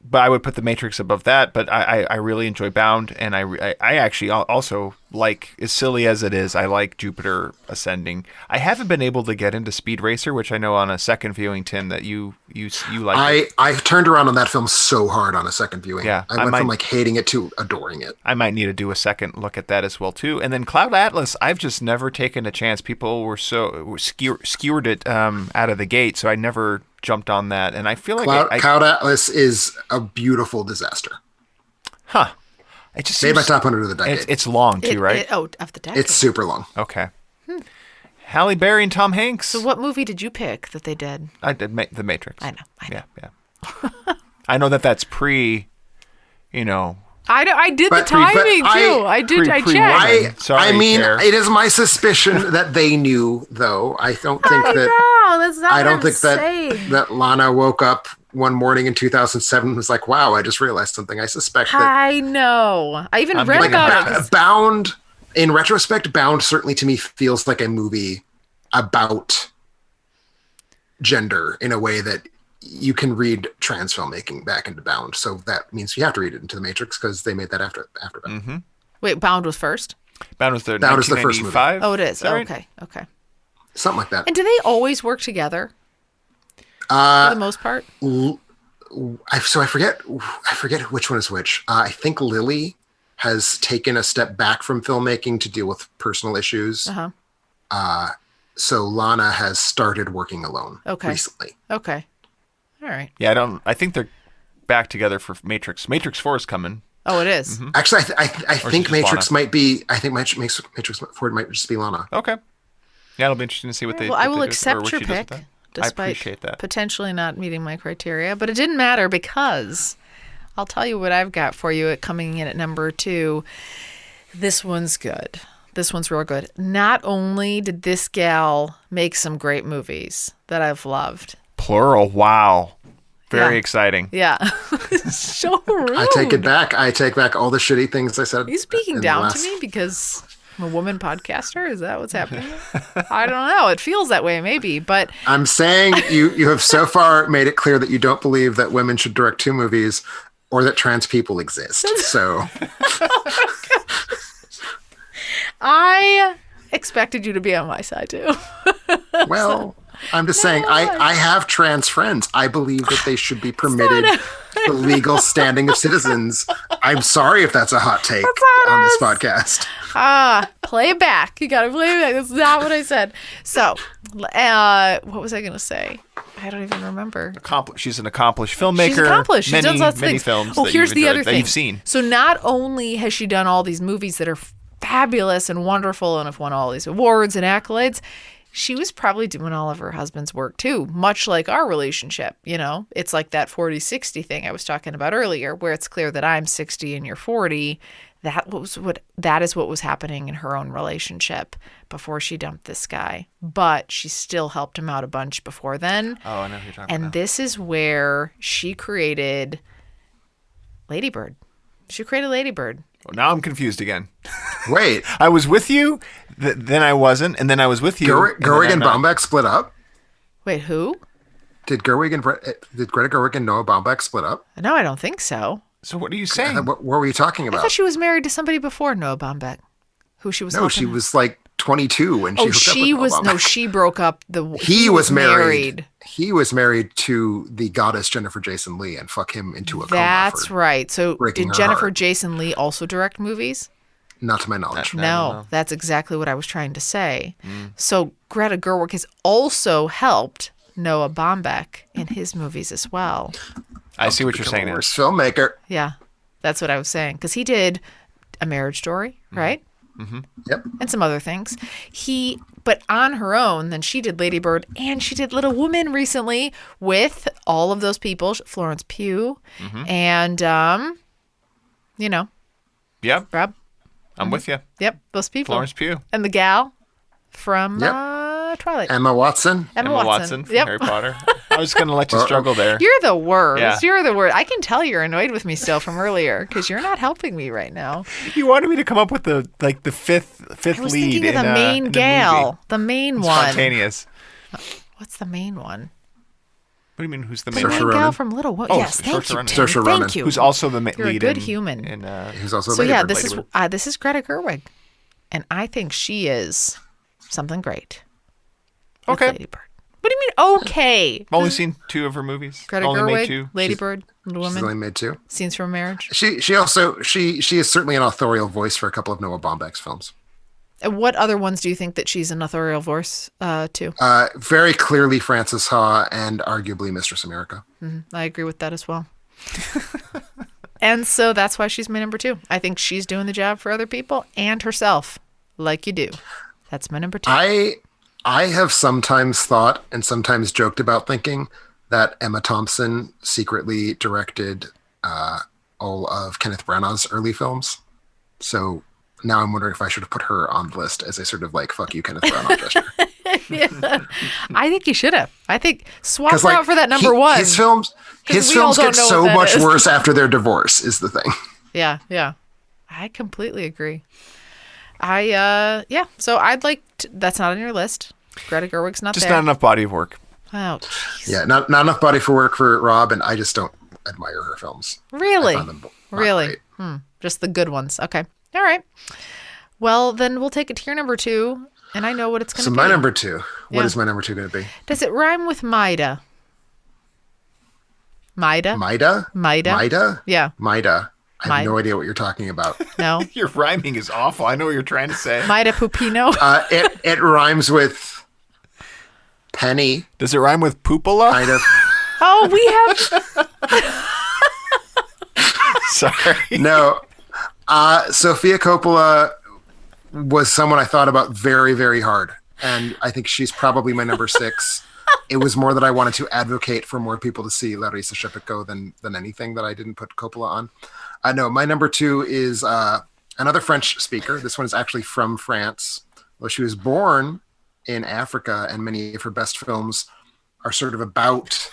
but I would put The Matrix above that. But I really enjoy Bound, and I actually also like, as silly as it is, I like Jupiter Ascending. I haven't been able to get into Speed Racer, which I know on a second viewing, Tim, that you like.
I turned around on that film so hard on a second viewing.
Yeah,
I went from hating it to adoring it.
I might need to do a second look at that as well too. And then Cloud Atlas, I've just never taken a chance. People were skewered it out of the gate, so I never jumped on that. And I feel like
Cloud Atlas is a beautiful disaster.
Huh. It just
Made my
seems,
top 100 of the decade.
it's long too, right?
of the decade.
It's super long.
Okay. Halle Berry and Tom Hanks.
So what movie did you pick that they did?
I did The Matrix.
I know.
Yeah. I know that's pre,
I did
But
the timing too. I checked.
Sorry,
I mean,
Care.
it is my suspicion that they knew, though. I don't think that.
No, that's not
I don't
what
think
I'm saying.
that Lana woke up one morning in 2007 and was like, "Wow, I just realized something." I suspect that.
I know. I even read
getting
about
back.
it.
Bound, in retrospect, Bound certainly to me feels like a movie about gender in a way that you can read trans filmmaking back into Bound. So that means you have to read it into The Matrix because they made that after Bound.
Mm-hmm.
Wait, Bound was first?
Bound was the
Bound is the first movie.
1995.
Oh, it is.
that right?
Okay.
Something like that.
And do they always work together? For the most part?
I forget which one is which. I think Lily has taken a step back from filmmaking to deal with personal issues.
Uh-huh.
So Lana has started working alone recently.
Okay. All right.
Yeah, I think they're back together for Matrix. Matrix 4 is coming.
Oh, it is.
Mm-hmm.
Actually, I think
just
Matrix
Lana?
might be. I think Matrix 4 might just be Lana.
Okay. Yeah, it'll be interesting to see what they.
Well, I
what
will
they do, or
accept
what
your
she does with
pick,
that. I
despite
appreciate that.
potentially not meeting my criteria. But it didn't matter because I'll tell you what I've got for you coming in at number 2. This one's good. This one's real good. Not only did this gal make some great movies that I've loved.
Plural. Wow. Very
Yeah.
exciting.
Yeah. So rude.
I take it back. I take back all the shitty things I said.
Are you speaking
in the
down
last-
to me because I'm a woman podcaster? Is that what's happening? I don't know. It feels that way, maybe. But
I'm saying you have so far made it clear that you don't believe that women should direct 2 movies or that trans people exist. So
I expected you to be on my side, too.
well, I'm just saying I have trans friends. I believe that they should be permitted the legal standing of citizens. I'm sorry if that's a hot take on this podcast.
Play it back. You gotta play it back. That's not what I said. So, what was I gonna say? I don't even remember.
She's an accomplished filmmaker.
She's accomplished. She does lots of things.
Films
here's the other thing.
That you've seen.
So not only has she done all these movies that are fabulous and wonderful and have won all these awards and accolades, she was probably doing all of her husband's work too, much like our relationship. You know, it's like that 40-60 thing I was talking about earlier, where it's clear that I'm 60 and you're 40. That is what was happening in her own relationship before she dumped this guy. But she still helped him out a bunch before then.
Oh, I know who you're talking about.
And this is where she created Lady Bird. She created Lady Bird.
Well, now I'm confused again.
Wait.
I was with you, then I wasn't, and then I was with you.
Gerwig and Baumbach split up?
Wait, who?
Did Greta Gerwig and Noah Baumbach split up?
No, I don't think so.
So what are you saying?
What were you talking about?
I thought she was married to somebody before Noah Baumbach, who she was.
No, she was like 22 when she hooked up with Noah Baumbach.
No, she broke up.
He was married. He was married to the goddess Jennifer Jason Leigh and fuck him into a coma.
That's right. So did Jennifer
heart.
Jason Leigh also direct movies?
Not to my knowledge.
No, that's exactly what I was trying to say. So Greta Gerwig has also helped Noah Baumbach in his movies as well.
I see what you're saying now.
Worst filmmaker.
Yeah, that's what I was saying. Because he did A Marriage Story, right?
Mm-hmm.
Yep.
And some other things. But on her own, then she did Lady Bird and she did Little Woman recently with all of those people, Florence Pugh, and,
Yep.
Rob.
I'm with you.
Yep, those people.
Florence Pugh.
And the gal from Twilight.
Emma Watson.
Emma Watson from Harry Potter. I was going to let you struggle there.
You're the worst.
Yeah.
You're the worst. I can tell you're annoyed with me still from earlier because you're not helping me right now.
You wanted me to come up with the fifth
I was
lead
thinking of the main gal. The main one.
Spontaneous.
What's the main one?
What do you mean? Who's the
The
main
Saoirse
main
one?
Ronan.
gal from Little Women.
Oh,
Yes, thank
Saoirse
you,
Ronan.
Tim.
Saoirse Ronan.
Thank you.
Who's also the
You're a
lead
good
in,
human.
Who's also
So
Lady
yeah,
Bird.
this is Greta Gerwig, and I think she is something great. with
Okay.
Lady Bird. What do you mean? Okay.
I've only seen 2 of her movies.
Greta
only made
Gerwig,
2.
Lady Bird, Little
She's
Women,
only made 2.
Scenes from Marriage.
She also she is certainly an authorial voice for a couple of Noah Baumbach's films.
And what other ones do you think that she's an authorial voice to?
Very clearly Frances Ha and arguably Mistress America.
I agree with that as well. And so that's why she's my number 2. I think she's doing the job for other people and herself, like you do. That's my number 2.
I have sometimes thought and sometimes joked about thinking that Emma Thompson secretly directed all of Kenneth Branagh's early films. So now I'm wondering if I should have put her on the list as a sort of like, fuck you, Kenneth Branagh gesture.
Yeah. I think you should have. I think swap her
'Cause, like,
out for that number 1.
His films
we all don't
get
know
so
what that
much
is.
worse after their divorce is the thing.
Yeah. I completely agree. So I'd like that's not on your list. Greta Gerwig's not
Just
there.
not enough body of work.
Oh, jeez.
Yeah, not enough body for work for Rob, and I just don't admire her films.
Really?
I find them not
Really?
great.
Just the good ones. Okay. All right. Well, then we'll take it to your number 2, and I know what it's going to
So
be.
my number 2. What
Yeah.
is my number 2 going to be?
Does it rhyme with Maida? Maida?
Maida?
Maida?
Maida?
Yeah.
Maida. I have
Maida.
no idea what you're talking about.
No.
Your rhyming is awful. I know what you're trying to say.
Maida Pupino?
It rhymes with penny,
Does it rhyme with poopola?
kind of.
Oh, we have.
Sorry.
No. Sofia Coppola was someone I thought about very, very hard. And I think she's probably my number 6. It was more that I wanted to advocate for more people to see Larisa Shepitko than anything that I didn't put Coppola on. No, my number 2 is another French speaker. This one is actually from France. Well, she was born in Africa, and many of her best films are sort of about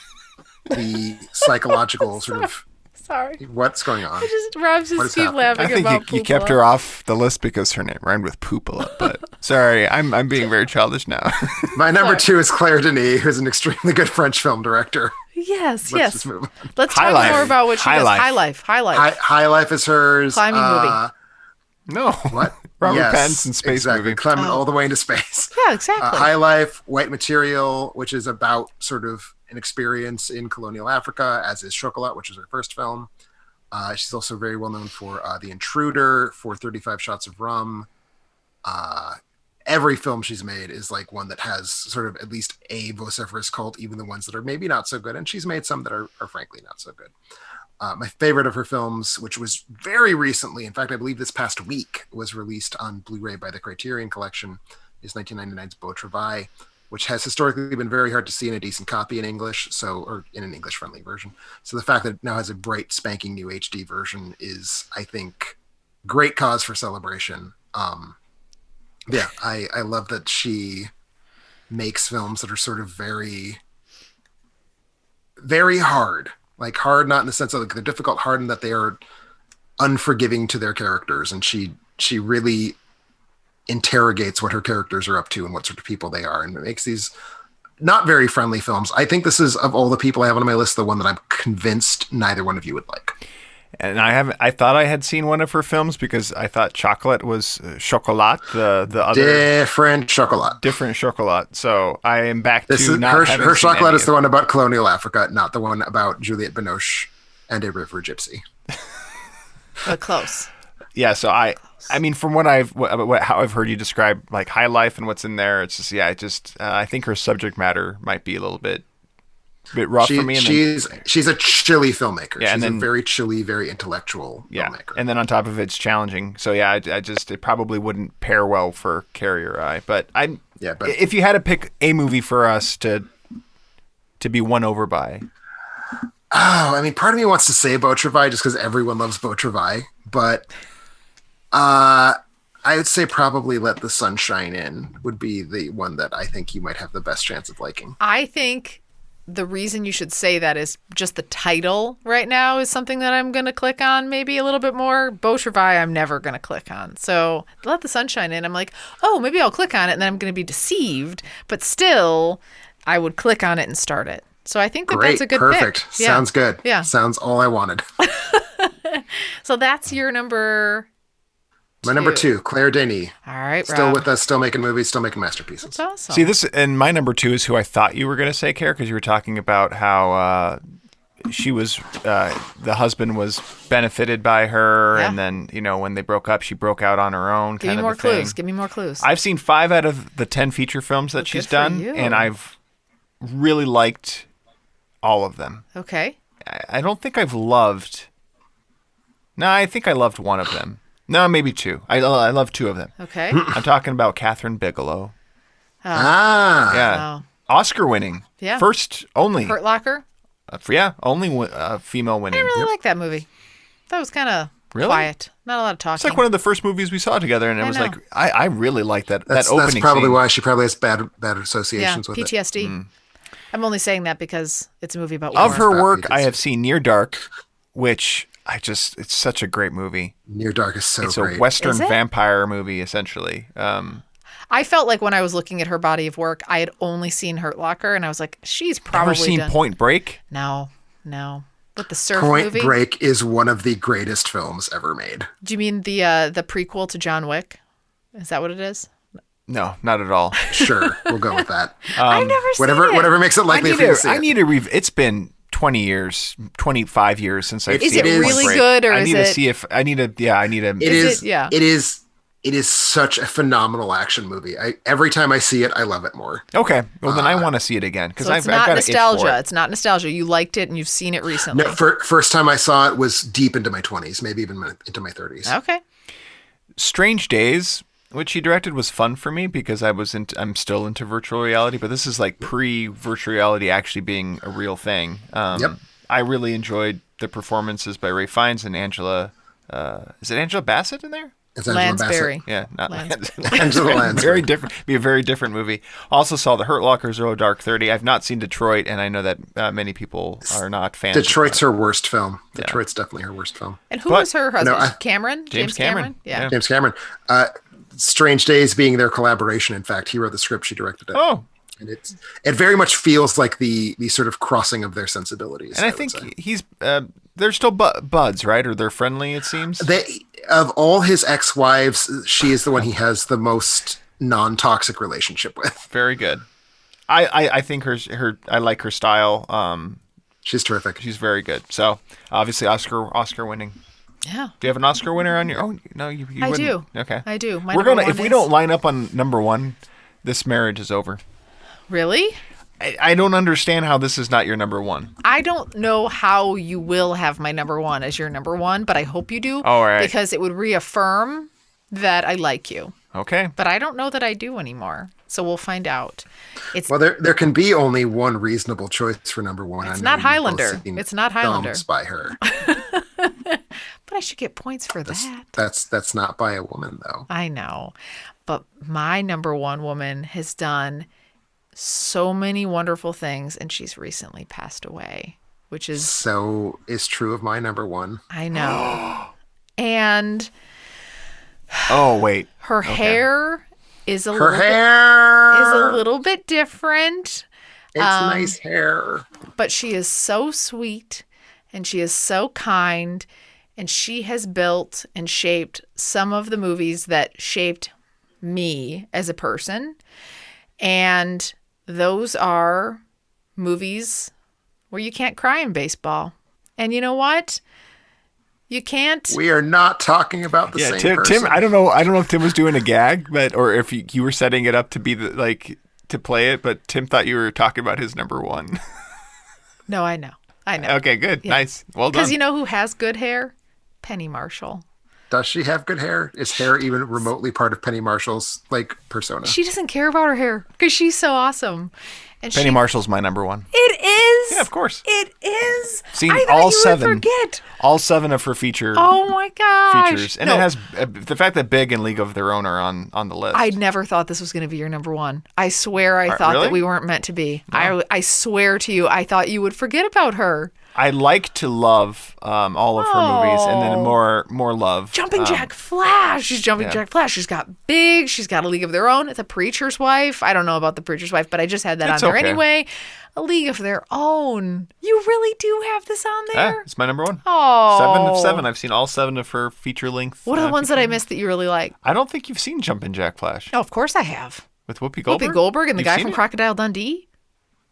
the psychological sort of
Sorry.
what's going on.
Rob's
What
just
is
keep
happening?
laughing
I think
about
you kept
Poopola.
her off the list because her name rhymed with poopola. But sorry, I'm being very childish now.
My number 2 is Claire Denis, who's an extremely good French film director.
Yes,
Let's
yes.
just move on.
Let's
High
talk
Life.
more about what she
High
does.
Life.
High Life. High Life.
High Life is hers.
Climbing movie.
No.
What?
Robert
Yes,
Pattinson space
exactly.
movie.
Climbing all the way into space.
Yeah, exactly.
High Life, White Material, which is about sort of an experience in colonial Africa, as is Chocolat, which is her first film. She's also very well known for The Intruder, for 35 Shots of Rum. Every film she's made is like one that has sort of at least a vociferous cult, even the ones that are maybe not so good. And she's made some that are frankly not so good. My favorite of her films, which was very recently, in fact, I believe this past week, was released on Blu-ray by the Criterion Collection, is 1999's Beau Travail, which has historically been very hard to see in a decent copy in English, or in an English-friendly version. So the fact that it now has a bright, spanking new HD version is, I think, great cause for celebration. Yeah, I love that she makes films that are sort of very, very hard. Like hard, not in the sense of like they're difficult, hard in that they are unforgiving to their characters. And she really interrogates what her characters are up to and what sort of people they are. And it makes these not very friendly films. I think this is, of all the people I have on my list, the one that I'm convinced neither one of you would like.
And I thought I had seen one of her films because I thought Chocolat was Chocolat, the other
different
Chocolat. So I am back
this
to
is,
not
her
having seen
Chocolat
any
is the one about colonial Africa, not the one about Juliette Binoche and a river gypsy.
But close.
Yeah, so I mean, from what how I've heard you describe like High Life and what's in there, it's just I think her subject matter might be a little bit rough for me. And
she's a chilly filmmaker.
Yeah,
she's a very chilly, very intellectual filmmaker.
And then on top of it, it's challenging. So yeah, it probably wouldn't pair well for Carrie or I. But if you had to pick a movie for us to be won over by.
Oh, I mean, part of me wants to say Beau Travail just because everyone loves Beau Travail, but I would say probably Let the Sun Shine In would be the one that I think you might have the best chance of liking.
I think the reason you should say that is just the title right now is something that I'm going to click on maybe a little bit more. Beau Travail, I'm never going to click on. So Let the Sun Shine In, I'm like, oh, maybe I'll click on it and then I'm going to be deceived. But still, I would click on it and start it. So I think that's a good
perfect.
pick.
Sounds good.
Yeah.
Sounds all I wanted.
So that's your number
My number 2, Claire Denis.
All right,
Still
Rob.
with us, still making movies, still making masterpieces.
That's awesome.
See, this and my number 2 is who I thought you were going to say, Care, because you were talking about how she was the husband was benefited by her, and then when they broke up, she broke out on her own.
Give me more clues. Give me more clues.
I've seen 5 out of the 10 feature films that she's done, and I've really liked all of them.
Okay.
I don't think I've loved. No, I think I loved one of them. No, maybe 2. I love 2 of them.
Okay.
I'm talking about Kathryn Bigelow.
Yeah.
Wow.
Oscar winning.
Yeah.
First only.
Hurt Locker?
Only female winning.
I didn't really like that movie. That was kind of quiet. Not a lot of talking.
It's like one of the first movies we saw together, and it was like, I really like that opening
That's probably
scene.
why she probably has bad associations with
PTSD.
it.
I'm only saying that because it's a movie about war.
Of her work, I have seen Near Dark, which it's such a great movie.
Near Dark is so great.
It's a Western vampire movie, essentially.
I felt like when I was looking at her body of work, I had only seen Hurt Locker, and I was like, she's probably
Never seen Point Break?
No. But the surf
Point
movie?
Break is one of the greatest films ever made.
Do you mean the prequel to John Wick? Is that what it is?
No, not at all.
Sure, we'll go with that.
I've never seen it.
Whatever makes it likely for you to see it.
I need to it's been 20 years, 25 years since I've seen
it. Is it really good, or
I
is
need
it?
to see if I need to. Yeah, I need to.
It is such a phenomenal action movie. Every time I see it, I love it more.
Okay, well then I want to see it again because
it's
I've
not
got
nostalgia. It's not nostalgia. You liked it and you've seen it recently.
No, first time I saw it was deep into my 20s, maybe even into my 30s.
Okay.
Strange Days, which he directed, was fun for me because I'm still into virtual reality, but this is like pre-virtual reality actually being a real thing.
Yep.
I really enjoyed the performances by Ralph Fiennes and Angela. Is it Angela Bassett in there?
It's Angela
Lansbury.
Bassett.
Yeah, not
Angela Lansbury.
Very different. Be a very different movie. Also saw The Hurt Locker, Zero Dark 30. I've not seen Detroit, and I know that many people are not fans.
Detroit's her worst film. Detroit's definitely her worst film.
And who was her husband? Cameron?
James Cameron.
Yeah.
James Cameron. Strange Days being their collaboration. In fact, he wrote the script, she directed it.
Oh.
And it very much feels like the sort of crossing of their sensibilities.
And I think he's they're still buds, right? Or they're friendly, it seems.
Of all his ex-wives, she is the one he has the most non-toxic relationship with.
Very good. I think her I like her style.
She's terrific.
She's very good. So obviously Oscar winning.
Yeah.
Do you have an Oscar winner on your? Oh no, you
I
wouldn't.
do.
Okay.
I do.
We're gonna if we don't line up on number one, this marriage is over.
Really?
I don't understand how this is not your number one.
I don't know how you will have my number one as your number one, but I hope you do.
All right.
Because it would reaffirm that I like you.
Okay.
But I don't know that I do anymore. So we'll find out.
Well, there can be only one reasonable choice for number one.
It's not Highlander. It's not Highlander.
Thumbs by her.
But I should get points for that.
That's not by a woman, though.
I know. But my number one woman has done so many wonderful things, and she's recently passed away, which is...
So is true of my number one.
I know. And...
Oh, wait.
Her hair is a little bit different.
It's nice hair.
But she is so sweet, and she is so kind, and she has built and shaped some of the movies that shaped me as a person. And those are movies where you can't cry in baseball. And you know what? You can't.
We are not talking about the same person.
Tim, I don't know if Tim was doing a gag, or if you were setting it up to be to play it, but Tim thought you were talking about his number one.
No, I know.
Okay, good. Yeah. Nice. Well done.
Because you know who has good hair? Penny Marshall.
Does she have good hair? Is hair even remotely part of Penny Marshall's persona?
She doesn't care about her hair because she's so awesome. And
Penny Marshall's my number one.
It is.
Yeah, of course.
It is.
Seen
I
all
you
7.
Would forget.
All 7 of her feature.
Oh my gosh.
Features, and it has the fact that Big and League of Their Own are on the list.
I never thought this was going to be your number one. I swear, I thought
really?
that we weren't meant to be.
No.
I swear to you, I thought you would forget about her.
I like to love all of her movies, and then more love.
Jumping Jack Flash. She's Jumping Jack Flash. She's got Big. She's got A League of Their Own. The Preacher's Wife. I don't know about The Preacher's Wife, but I just had that on there anyway. A League of Their Own. You really do have this on there?
Yeah, it's my number one.
Oh.
7 of 7. I've seen all 7 of her feature length.
What are the ones that I missed that you really like?
I don't think you've seen Jumpin' Jack Flash.
Oh, of course I have.
With Whoopi Goldberg?
Whoopi Goldberg and the
You've
guy
seen
from
it?
Crocodile Dundee?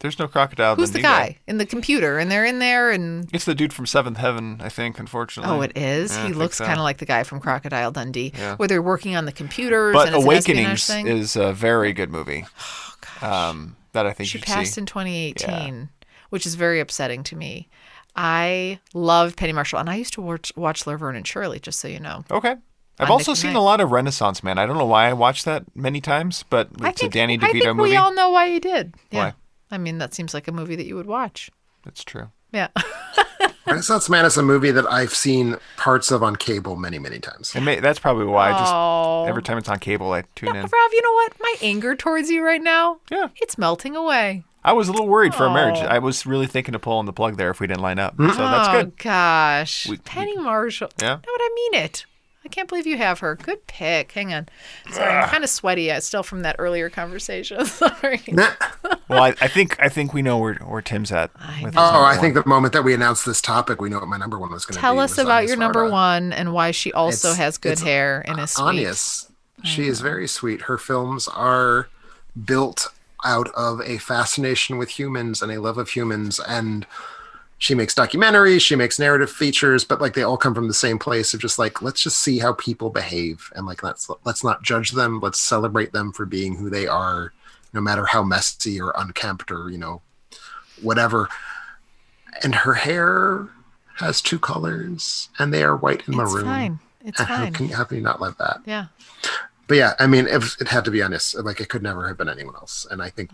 There's no Crocodile
Who's
Dundee
the guy in the computer? And they're in there and...
It's the dude from Seventh Heaven, I think, unfortunately.
Oh, it is?
Yeah,
He looks kind of like the guy from Crocodile Dundee.
Yeah.
Where they're working on the computers
But
and it's
Awakenings
an
is a very good movie.
Oh, gosh.
That I think
She
you
passed
see.
in 2018, which is very upsetting to me. I love Penny Marshall, and I used to watch Laverne and Shirley, just so you know.
Okay. I've
On
also
Nick
seen
Knight.
a lot of Renaissance Man. I don't know why I watched that many times, but it's a Danny DeVito
I think
movie.
we all know why you did. Yeah.
Why?
I mean, that seems like a movie that you would watch.
That's true.
Yeah.
Renaissance Man is a movie that I've seen parts of on cable many, many times.
That's probably why.
Oh.
Just every time it's on cable, I tune in.
Rob, you know what? My anger towards you right now,
Yeah.
it's melting away.
I was a little worried for our marriage.
Oh.
I was really thinking of pulling the plug there if we didn't line up. So that's good.
Oh, gosh.
We-
Penny Marshall.
Yeah.
No, but I mean it. I can't believe you have her. Good pick. Hang on. Sorry, I'm kind of sweaty still from that earlier conversation. Sorry.
Well, I think we know where Tim's at. With his
Oh,
number
I think
one.
the moment that we announced this topic, we know what my number one was going to be.
Tell us
was
about
Agnès
your number
Varda.
one and why she also has good
it's
hair and is sweet.
Agnès. She is very sweet. Her films are built out of a fascination with humans and a love of humans, and she makes documentaries, she makes narrative features, but they all come from the same place of just let's just see how people behave, and let's not judge them, let's celebrate them for being who they are, no matter how messy or unkempt or whatever. And her hair has 2 colors, and they are white and maroon.
It's fine. It's fine.
How can you not love that?
Yeah.
But yeah, I mean, it had to be Agnès. It could never have been anyone else. And I think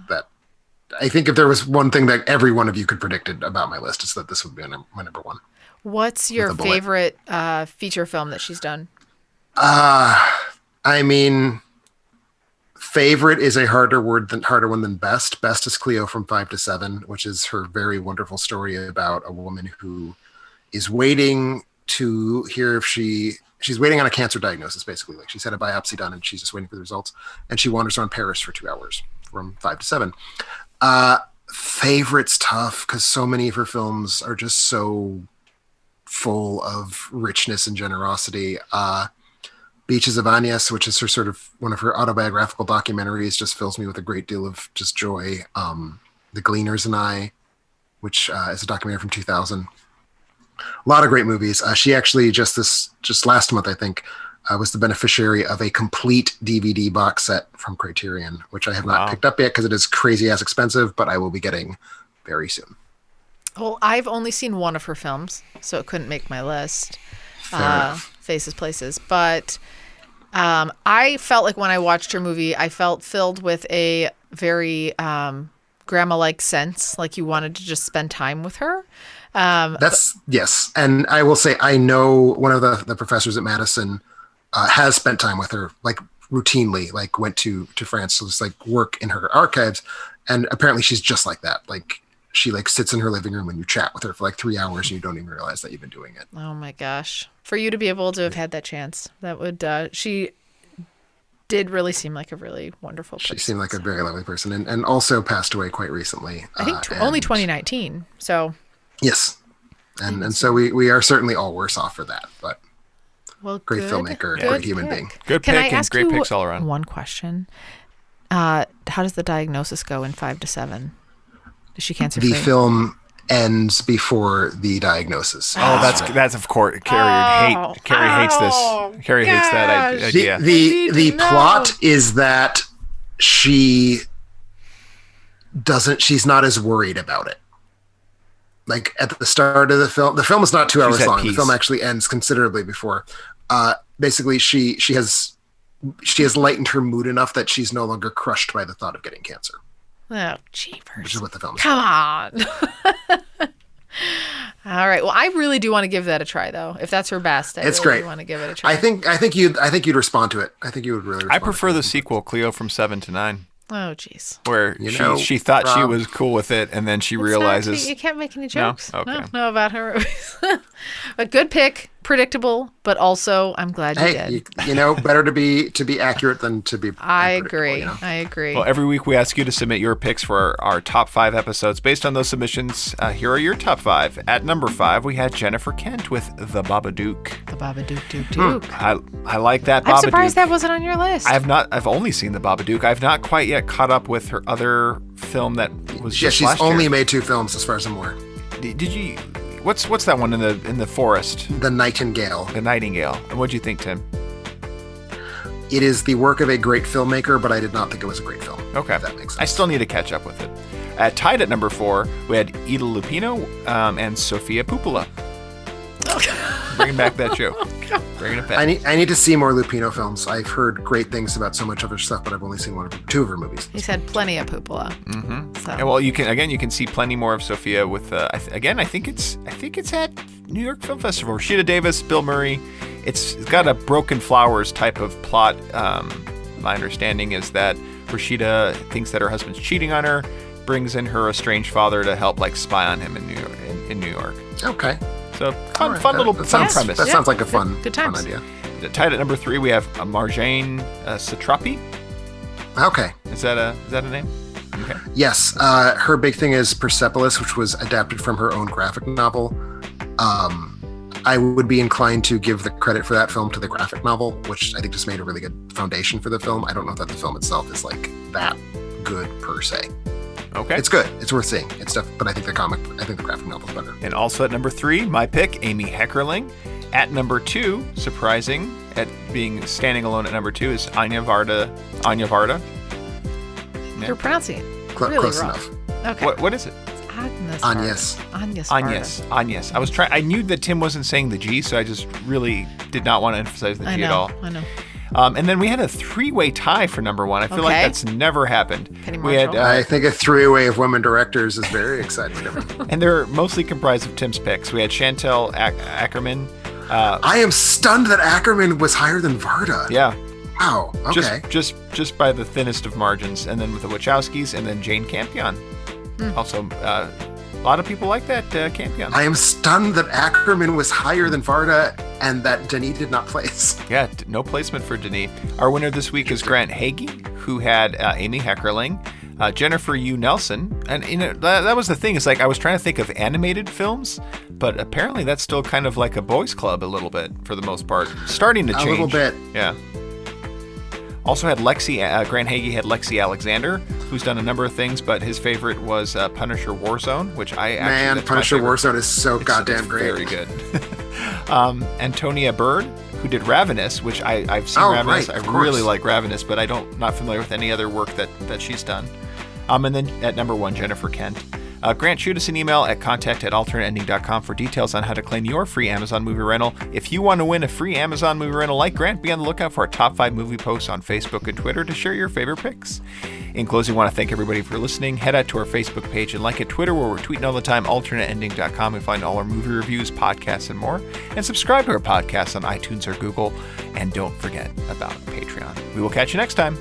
if there was one thing that every one of you could predict about my list, is that this would be my number one.
What's your
a bullet.
favorite feature film that she's done?
I mean, favorite is a harder one than best. Best is CLÉO from 5 to 7, which is her very wonderful story about a woman who is waiting to hear if she's waiting on a cancer diagnosis, basically. She's had a biopsy done and she's just waiting for the results. And she wanders around Paris for 2 hours from 5 to 7. Favorite's tough because so many of her films are just so full of richness and generosity. Beaches of Agnès, which is her sort of one of her autobiographical documentaries, just fills me with a great deal of just joy. The Gleaners and I, which is a documentary from 2000. A lot of great movies. She actually just last month, I think, was the beneficiary of a complete DVD box set from Criterion, which I have not picked up yet because it is crazy ass expensive, but I will be getting very soon.
Well, I've only seen one of her films, so it couldn't make my list. Faces, Places. But I felt like when I watched her movie, I felt filled with a very grandma-like sense, like you wanted to just spend time with her.
Yes. And I will say, I know one of the professors at Madison has spent time with her, like routinely, like went to France to just like work in her archives. And apparently she's just like that. Like she like sits in her living room and you chat with her for like 3 hours and you don't even realize that you've been doing it.
Oh my gosh. For you to be able to have had that chance, that would, she did really seem like a really wonderful person.
She seemed like a very lovely person and also passed away quite recently.
I think only 2019. So.
Yes. And so we are certainly all worse off for that, but great filmmaker, great human being.
Good
Can
pick
I
and
ask
great
you
picks all around.
one question? How does the diagnosis go in 5 to 7? Is she cancer free?
The film ends before the diagnosis.
Oh, that's of course. Carrie hates this. Carrie hates that idea.
The plot is that she's not as worried about it. Like at the start of the film is not 2 hours long. The film actually ends considerably before. Basically, she has lightened her mood enough that she's no longer crushed by the thought of getting cancer.
Oh, jeepers.
Which is what the film is.
Come on. All right. Well, I really do want to give that a try, though. If that's her best, I really want to give it a try.
I think you'd respond to it. I think you would really respond.
I prefer the sequel, CLÉO from 7 to 9.
Oh, jeez.
Where she thought she was cool with it, and then she realizes...
You can't make any jokes.
No? Okay.
No, about her movies. A good pick, predictable, but also I'm glad you did.
Better to be accurate than to be
I agree. I agree.
Well, every week we ask you to submit your picks for our top 5 episodes. Based on those submissions, here are your top 5. At number 5, we had Jennifer Kent with The Babadook.
The Babadook.
I like that Babadook.
I'm surprised that wasn't on your list.
I've only seen The Babadook. I've not quite yet caught up with her other film that was just
she's
last
only
year.
made 2 films as far as I'm aware.
Did you... What's that one in the forest?
The Nightingale.
The Nightingale. And what'd you think, Tim?
It is the work of a great filmmaker, but I did not think it was a great film.
Okay.
If that makes sense.
I still need to catch up with it. Tied at number 4, we had Ida Lupino and Sofia Coppola. Bringing back that joke. Bringing it back.
I need to see more Lupino films. I've heard great things about so much other stuff, but I've only seen 2 of her movies.
He's had plenty of Coppola.
Mm-hmm. So. And well, you can see plenty more of Sofia with. I think it's at New York Film Festival. Rashida Davis, Bill Murray. It's got a Broken Flowers type of plot. My understanding is that Rashida thinks that her husband's cheating on her, brings in her estranged father to help spy on him in New York.
Okay.
So fun premise.
That sounds like a fun idea.
Tied at number 3, we have Marjane Satrapi.
Okay.
Is that a name? Okay.
Yes. Her big thing is Persepolis, which was adapted from her own graphic novel. I would be inclined to give the credit for that film to the graphic novel, which I think just made a really good foundation for the film. I don't know that the film itself is that good per se.
Okay.
It's good. It's worth seeing. It's stuff, but I think the graphic novel is better.
And also at number 3, my pick, Amy Heckerling. At number 2, surprising at being standing alone at number 2 is Anya Varda. Yeah.
You're pronouncing it
Close
wrong.
enough.
Okay.
What is it?
Agnès.
Agnès. I was trying. I knew that Tim wasn't saying the G, so I just really did not want to emphasize the G at all.
I know.
And then we had a 3-way tie for number 1. I feel like that's never happened.
We had,
I think a 3-way of women directors is very exciting.
And they're mostly comprised of Tim's picks. We had Chantal Akerman.
I am stunned that Akerman was higher than Varda.
Yeah.
Wow. Okay.
Just by the thinnest of margins. And then with the Wachowskis and then Jane Campion. Also, a lot of people like that Campion.
I am stunned that Akerman was higher than Varda and that Denis did not place.
Yeah, no placement for Denis. Our winner this week is Grant Hagee, who had Amy Heckerling, Jennifer Yu Nelson. And that was the thing. It's I was trying to think of animated films but apparently that's still kind of like a boys' club a little bit for the most part. Starting to change.
A little bit.
Yeah. Also had Lexi, Grant Hagee had Lexi Alexander, who's done a number of things, but his favorite was Punisher Warzone, which I actually...
Man, Punisher Warzone is so goddamn great.
Very good. Antonia Bird, who did Ravenous, which I've seen Ravenous.
Right,
I really like Ravenous, but not familiar with any other work that she's done. And then at number 1, Jennifer Kent. Grant, shoot us an email at contact@alternateending.com for details on how to claim your free Amazon movie rental. If you want to win a free Amazon movie rental like Grant, be on the lookout for our top 5 movie posts on Facebook and Twitter to share your favorite picks. In closing, I want to thank everybody for listening. Head out to our Facebook page and like at Twitter, where we're tweeting all the time, alternateending.com, and find all our movie reviews, podcasts, and more. And subscribe to our podcast on iTunes or Google. And don't forget about Patreon. We will catch you next time.